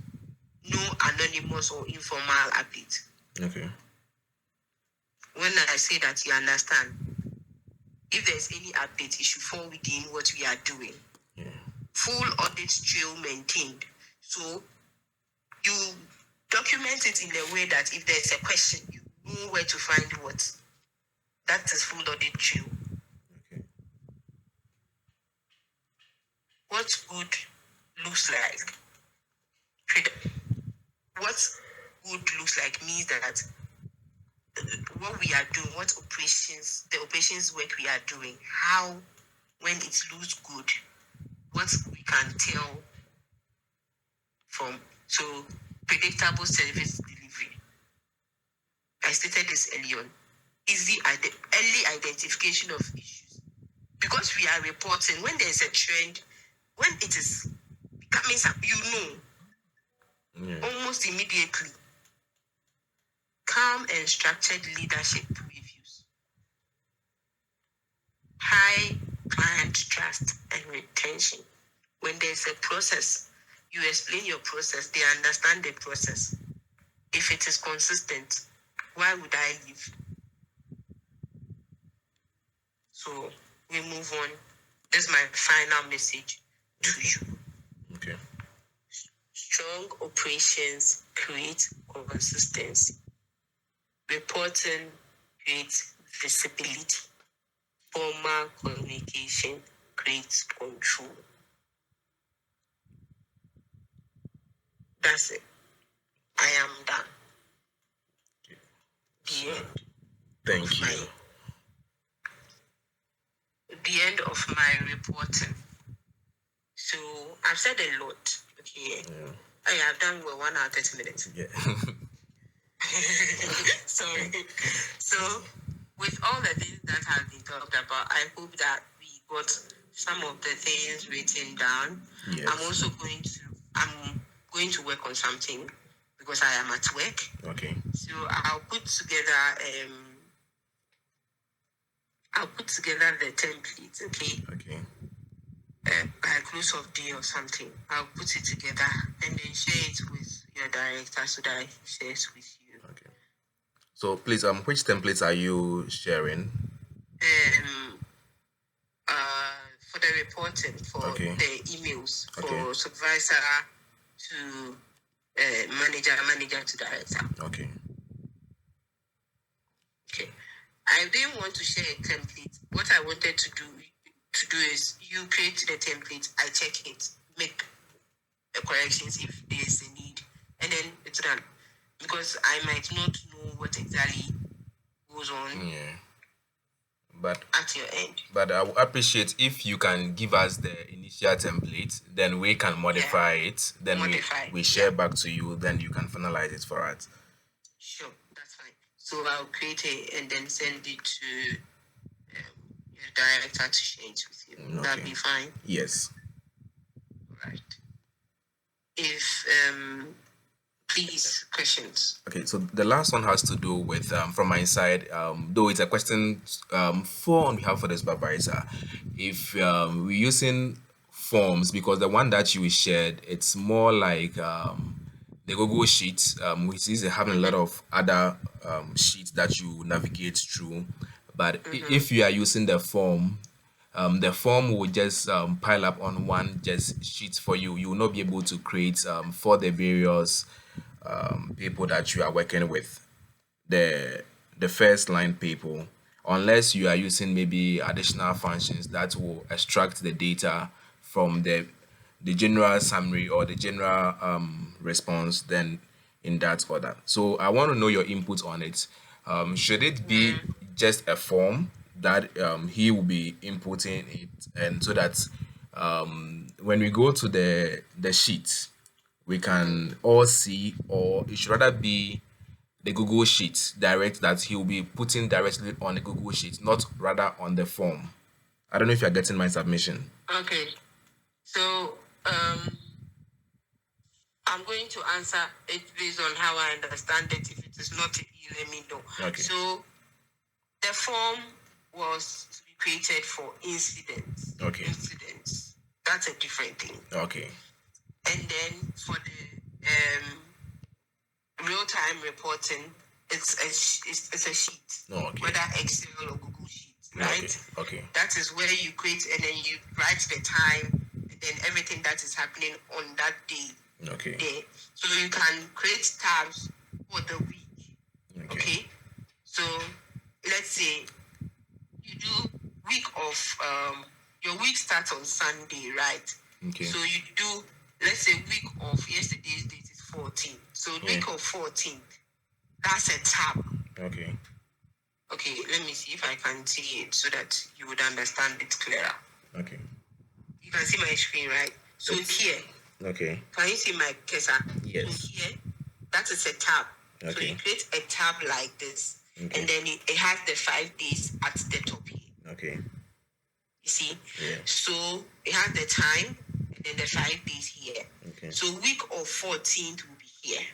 No anonymous or informal update. Okay. When I say that, you understand. If there's any update, it should fall within what we are doing. Yeah. Full audit trail maintained. So you document it in a way that if there's a question, you know where to find what. That is full audit trail. Okay. What good looks like? What good looks like means that what we are doing, the operations work we are doing, how, when it looks good, what we can tell from, so predictable service delivery. I stated this earlier on. Early identification of issues. Because we are reporting, when there's a trend, when it is becoming, almost immediately. Calm and structured leadership reviews. High client trust and retention. When there's a process, you explain your process, they understand the process. If it is consistent, why would I leave? So we move on. This is my final message to you. Okay. Strong operations create consistency. Reporting creates visibility. Formal communication creates control. That's it. I am done. The end. Thank you. The end of my reporting. So I've said a lot. Okay. Yeah. I have done 1 hour 30 minutes. Yeah. Sorry. So with all the things that have been talked about, I hope that we got some of the things written down. Yes. I'm going to work on something because I am at work. Okay. So I'll put together the template, okay? Okay. By close of day or something, I'll put it together and then share it with your director so that I share it with you. Okay. So please, which templates are you sharing? For the reporting, for the emails, for supervisor to manager to director. Okay. Okay. I didn't want to share a template. What I wanted to do is you create the template, I check it, make corrections if there's a need, and then it's done. Because I might not know what exactly goes on. Yeah. But at your end. But I would appreciate if you can give us the initial template, then we can modify it. Then we share back to you, then you can finalize it for us. Sure, that's fine. So I'll create it and then send it to your director to share it with you. Would that be fine? Yes. Right. If please, questions. Okay, so the last one has to do with from my side, though it's a question for on behalf of the supervisor. If we're using forms, because the one that you shared, it's more like the Google Sheet, which is having a lot of other sheets that you navigate through. But if you are using the form will just pile up on one just sheet for you. You will not be able to create for the various people that you are working with, the first line people, unless you are using maybe additional functions that will extract the data from the general summary or the general response, then in that order. So I want to know your input on it. Should it be just a form that he will be inputting it, and so that when we go to the sheet, we can all see, or it should rather be the Google Sheet direct that he will be putting directly on the Google Sheet, not rather on the form. I don't know if you're getting my submission. Okay. So I'm going to answer it based on how I understand it. If it is not, you let me know. Okay. So the form was to be created for incidents. Okay. Incidents. That's a different thing. Okay. And then for the real-time reporting, it's a sheet. Okay. Whether Excel or Google Sheet, right? Okay. That is where you create and then you write the time and then everything that is happening on that day. Okay. There. So you can create tabs for the week. Okay. So let's say you do week of your week starts on Sunday, right? Okay. So you do, let's say, week of yesterday's date is 14. So week of 14, that's a tab. Okay. Okay, let me see if I can see it so that you would understand it clearer. Okay. You can see my screen, right? So here. Okay. Can you see my cursor? Yes. So here, that is a tab. Okay. So you create a tab like this. Okay. And then it has the 5 days at the top here. Okay. You see? Yeah. So it has the time and then the 5 days here. Okay. So week of 14th will be here.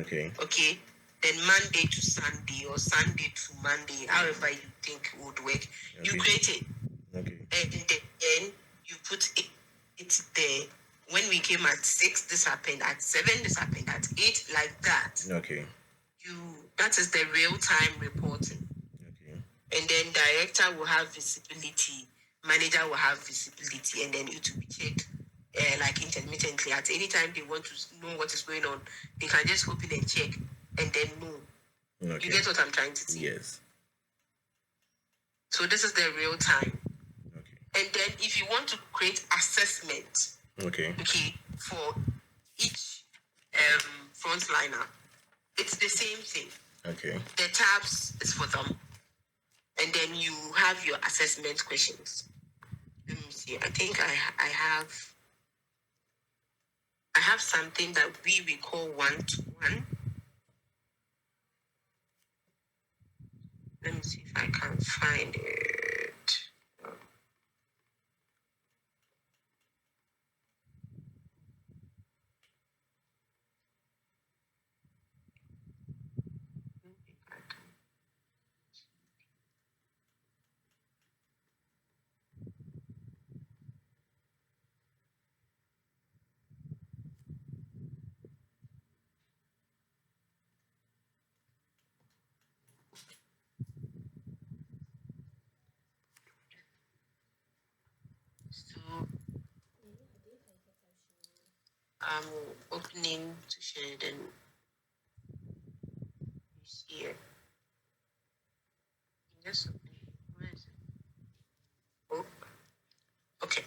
Okay. Okay. Then Monday to Sunday or Sunday to Monday, however you think would work. Okay. You create it. Okay. And then you put it there. When we came at 6, this happened. At 7, this happened. At 8, like that. Okay. That is the real-time reporting. Okay. And then director will have visibility, manager will have visibility, and then it will be checked like intermittently. At any time they want to know what is going on, they can just open and check and then know. Okay. You get what I'm trying to say? Yes. So this is the real time. Okay. And then if you want to create assessment, okay, for each frontliner, it's the same thing. Okay. The tabs is for them, and then you have your assessment questions. Let me see. I think I have something that we call 1-to-1. Let me see if I can find it. So I'm opening to share then you see it. Yes. Where is it? Oh, okay.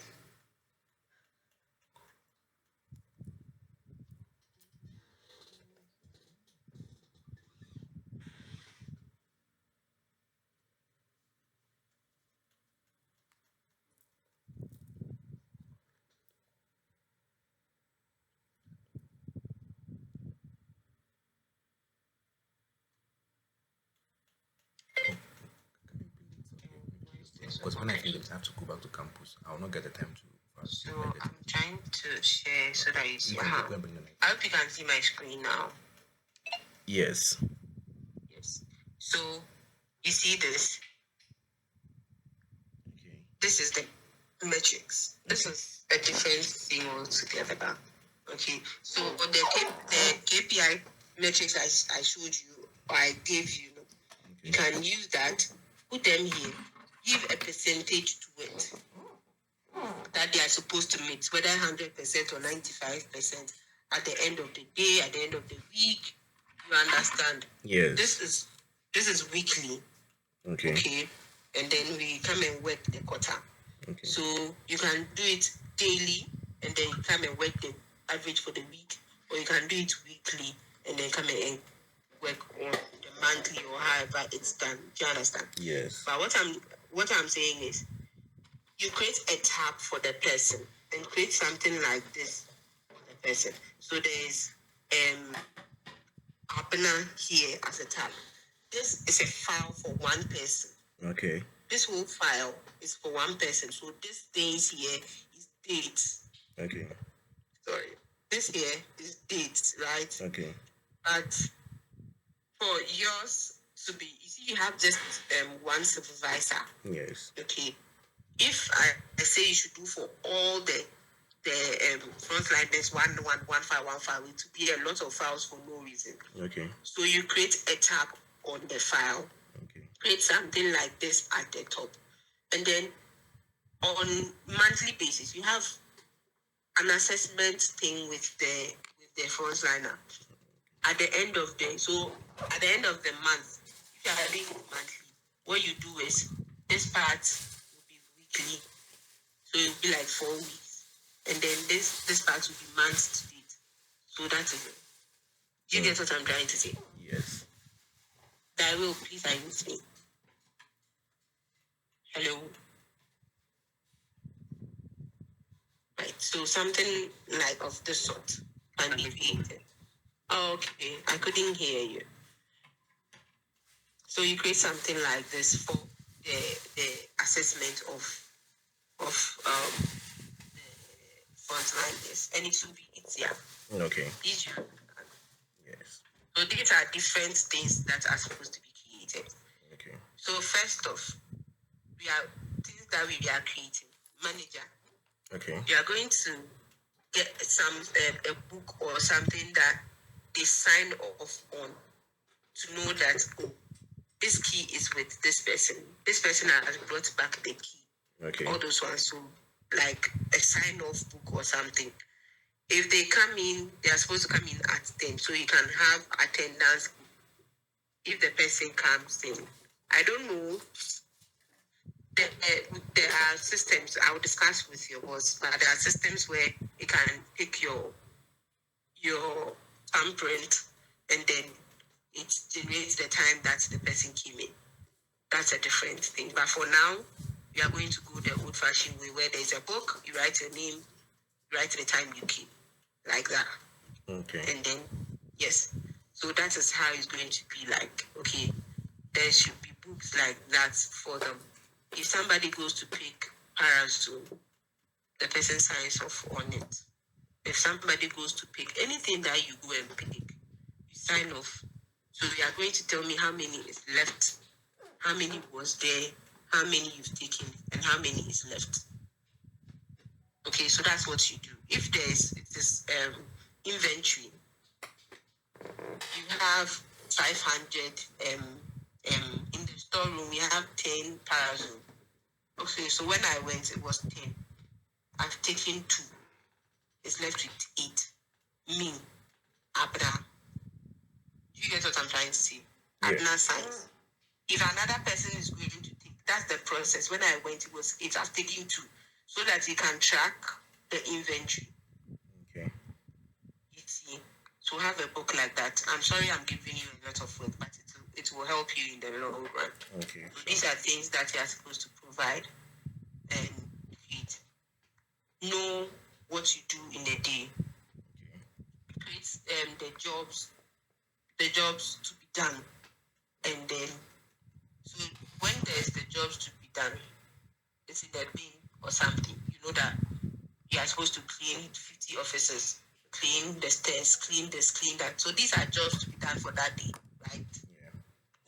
because when I finish, I have to go back to campus. I will not get the time to. So I'm trying to share so that you see how. I hope you can see my screen now. Yes. Yes. So you see this. Okay. This is the metrics. This is a different thing altogether. Okay. So on the KPI metrics I showed you or I gave you, you can use that, put them here, give a percentage to it that they are supposed to meet, whether 100% or 95% at the end of the day, at the end of the week. You understand? Yes. This is weekly. Okay. Okay. And then we come and work the quarter. Okay. So you can do it daily and then come and work the average for the week, or you can do it weekly and then come and work on the monthly or however it's done. Do you understand? Yes. But what I'm saying is, you create a tab for the person and create something like this for the person. So there's Abner here as a tab. This is a file for one person. Okay. This whole file is for one person. So this things here is dates. Okay. Sorry. This here is dates, right? Okay. But for yours to be, you see, you have just one supervisor. Yes. Okay. If I say you should do for all the frontliners 11515, it will be a lot of files for no reason. Okay. So you create a tab on the file. Okay. Create something like this at the top, and then on monthly basis you have an assessment thing with the frontliner at the end of the month. If you are doing it monthly, what you do is this part will be weekly, so it will be like 4 weeks, and then this part will be month to date. So that is it. Do you get what I'm trying to say? Yes. Daryl, please, are you with me? Hello. Right. So something like of this sort can be created. Okay, I couldn't hear you. So you create something like this for the assessment of the frontliners, and it will be easier. Okay. Easier. Yes. So these are different things that are supposed to be created. Okay. So first off, we are things that we are creating. Manager. Okay. You are going to get a book or something that they sign off on to know that this key is with this person. This person has brought back the key. Okay. All those ones. So like a sign off book or something. If they come in, they are supposed to come in at 10. So you can have attendance if the person comes in. I don't know. There are systems I will discuss with your boss, but there are systems where you can pick your thumbprint and then it generates the time that the person came in. That's a different thing. But for now, we are going to go the old-fashioned way where there's a book, you write your name, you write the time you came, like that. Okay. And then, yes. So that is how it's going to be like. Okay, there should be books like that for them. If somebody goes to pick parasol, the person signs off on it. If somebody goes to pick anything that you go and pick, you sign off. So you are going to tell me how many is left, how many was there, how many you've taken, and how many is left. Okay, so that's what you do. If there's inventory, you have 500 in the storeroom. We have 10 parasol. Okay, so when I went, it was 10. I've taken 2. It's left with 8. Me, Abra. Do you get what I'm trying to say? Yeah. Abna signs. If another person is going to take, that's the process. When I went, it was 8. I've taken 2, so that you can track the inventory. Okay. You see, so have a book like that. I'm sorry I'm giving you a lot of work, but it will help you in the long run. Okay. So these are things that you are supposed to provide and create. Know what you do in a day. Create the jobs to be done, and then so when there's the jobs to be done, it in the bin or something. You know that you are supposed to clean 50 offices, clean the stairs, clean this, clean that. So these are jobs to be done for that day, right? Yeah.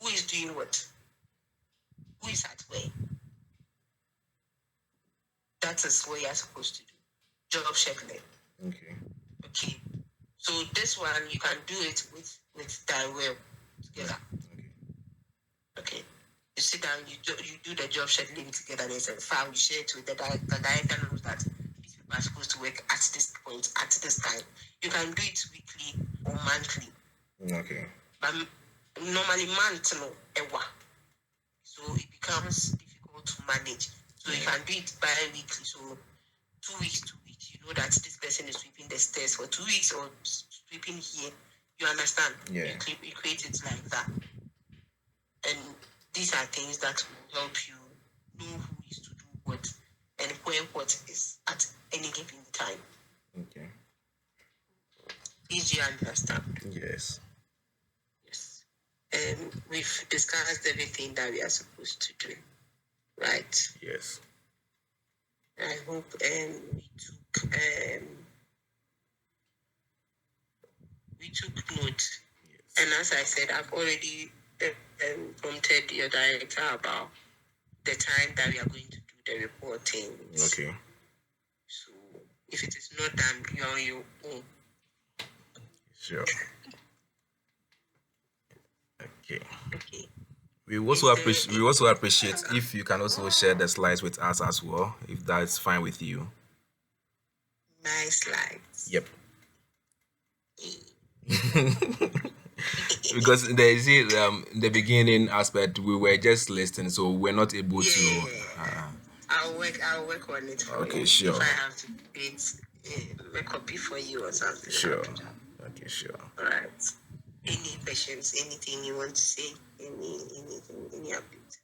Who is doing what? Who is at where? That is what you are supposed to do. Job scheduling. Okay. Okay. So this one you can do it with Dywell together. Okay. You sit down, you do the job scheduling together. There's a file you share it with the director. The director knows that these people are supposed to work at this point, at this time. You can do it weekly or monthly. Okay. But normally month no ever. So it becomes difficult to manage. So you can do it bi-weekly. So 2 weeks, 2 weeks. You know that this person is sweeping the stairs for 2 weeks or sweeping here. You understand? Yeah. You create it like that. And these are things that will help you know who is to do what and where what is at any given time. Okay. Did you understand? Yes. Yes. And we've discussed everything that we are supposed to do. Right? Yes. I hope we took note. Yes. And as I said, I've already prompted your director about the time that we are going to do the reporting. Okay. So if it is not done, you're on your own. Sure. Okay. Okay. We also appreciate if you can also share the slides with us as well, if that's fine with you. My slides. Yep. Because the beginning aspect we were just listening, so we're not able to. I'll work on it for you. Okay, sure. If I have to create a copy for you or something. Sure. Okay, sure. All right. Any questions? Anything you want to say? Any update?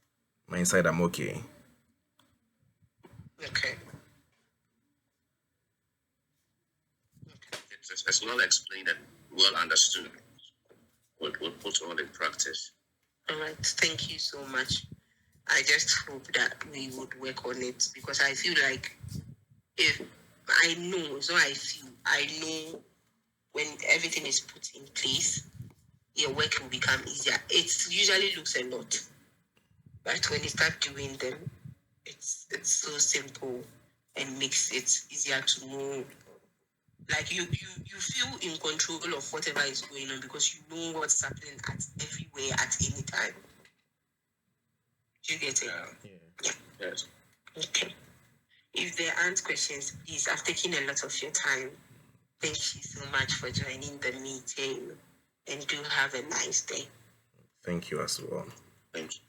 My side, I'm okay. Okay. It's well explained and well understood. We'll put all in practice. All right. Thank you so much. I just hope that we would work on it because I feel like if I know, so I know when everything is put in place, your work will become easier. It usually looks a lot, but when you start doing them, it's so simple and makes it easier to know. Like you feel in control of whatever is going on because you know what's happening at everywhere at any time. Do you get it? Yeah. Yes. Okay. If there aren't questions, please, I've taken a lot of your time. Thank you so much for joining the meeting and do have a nice day. Thank you as well. Thank you.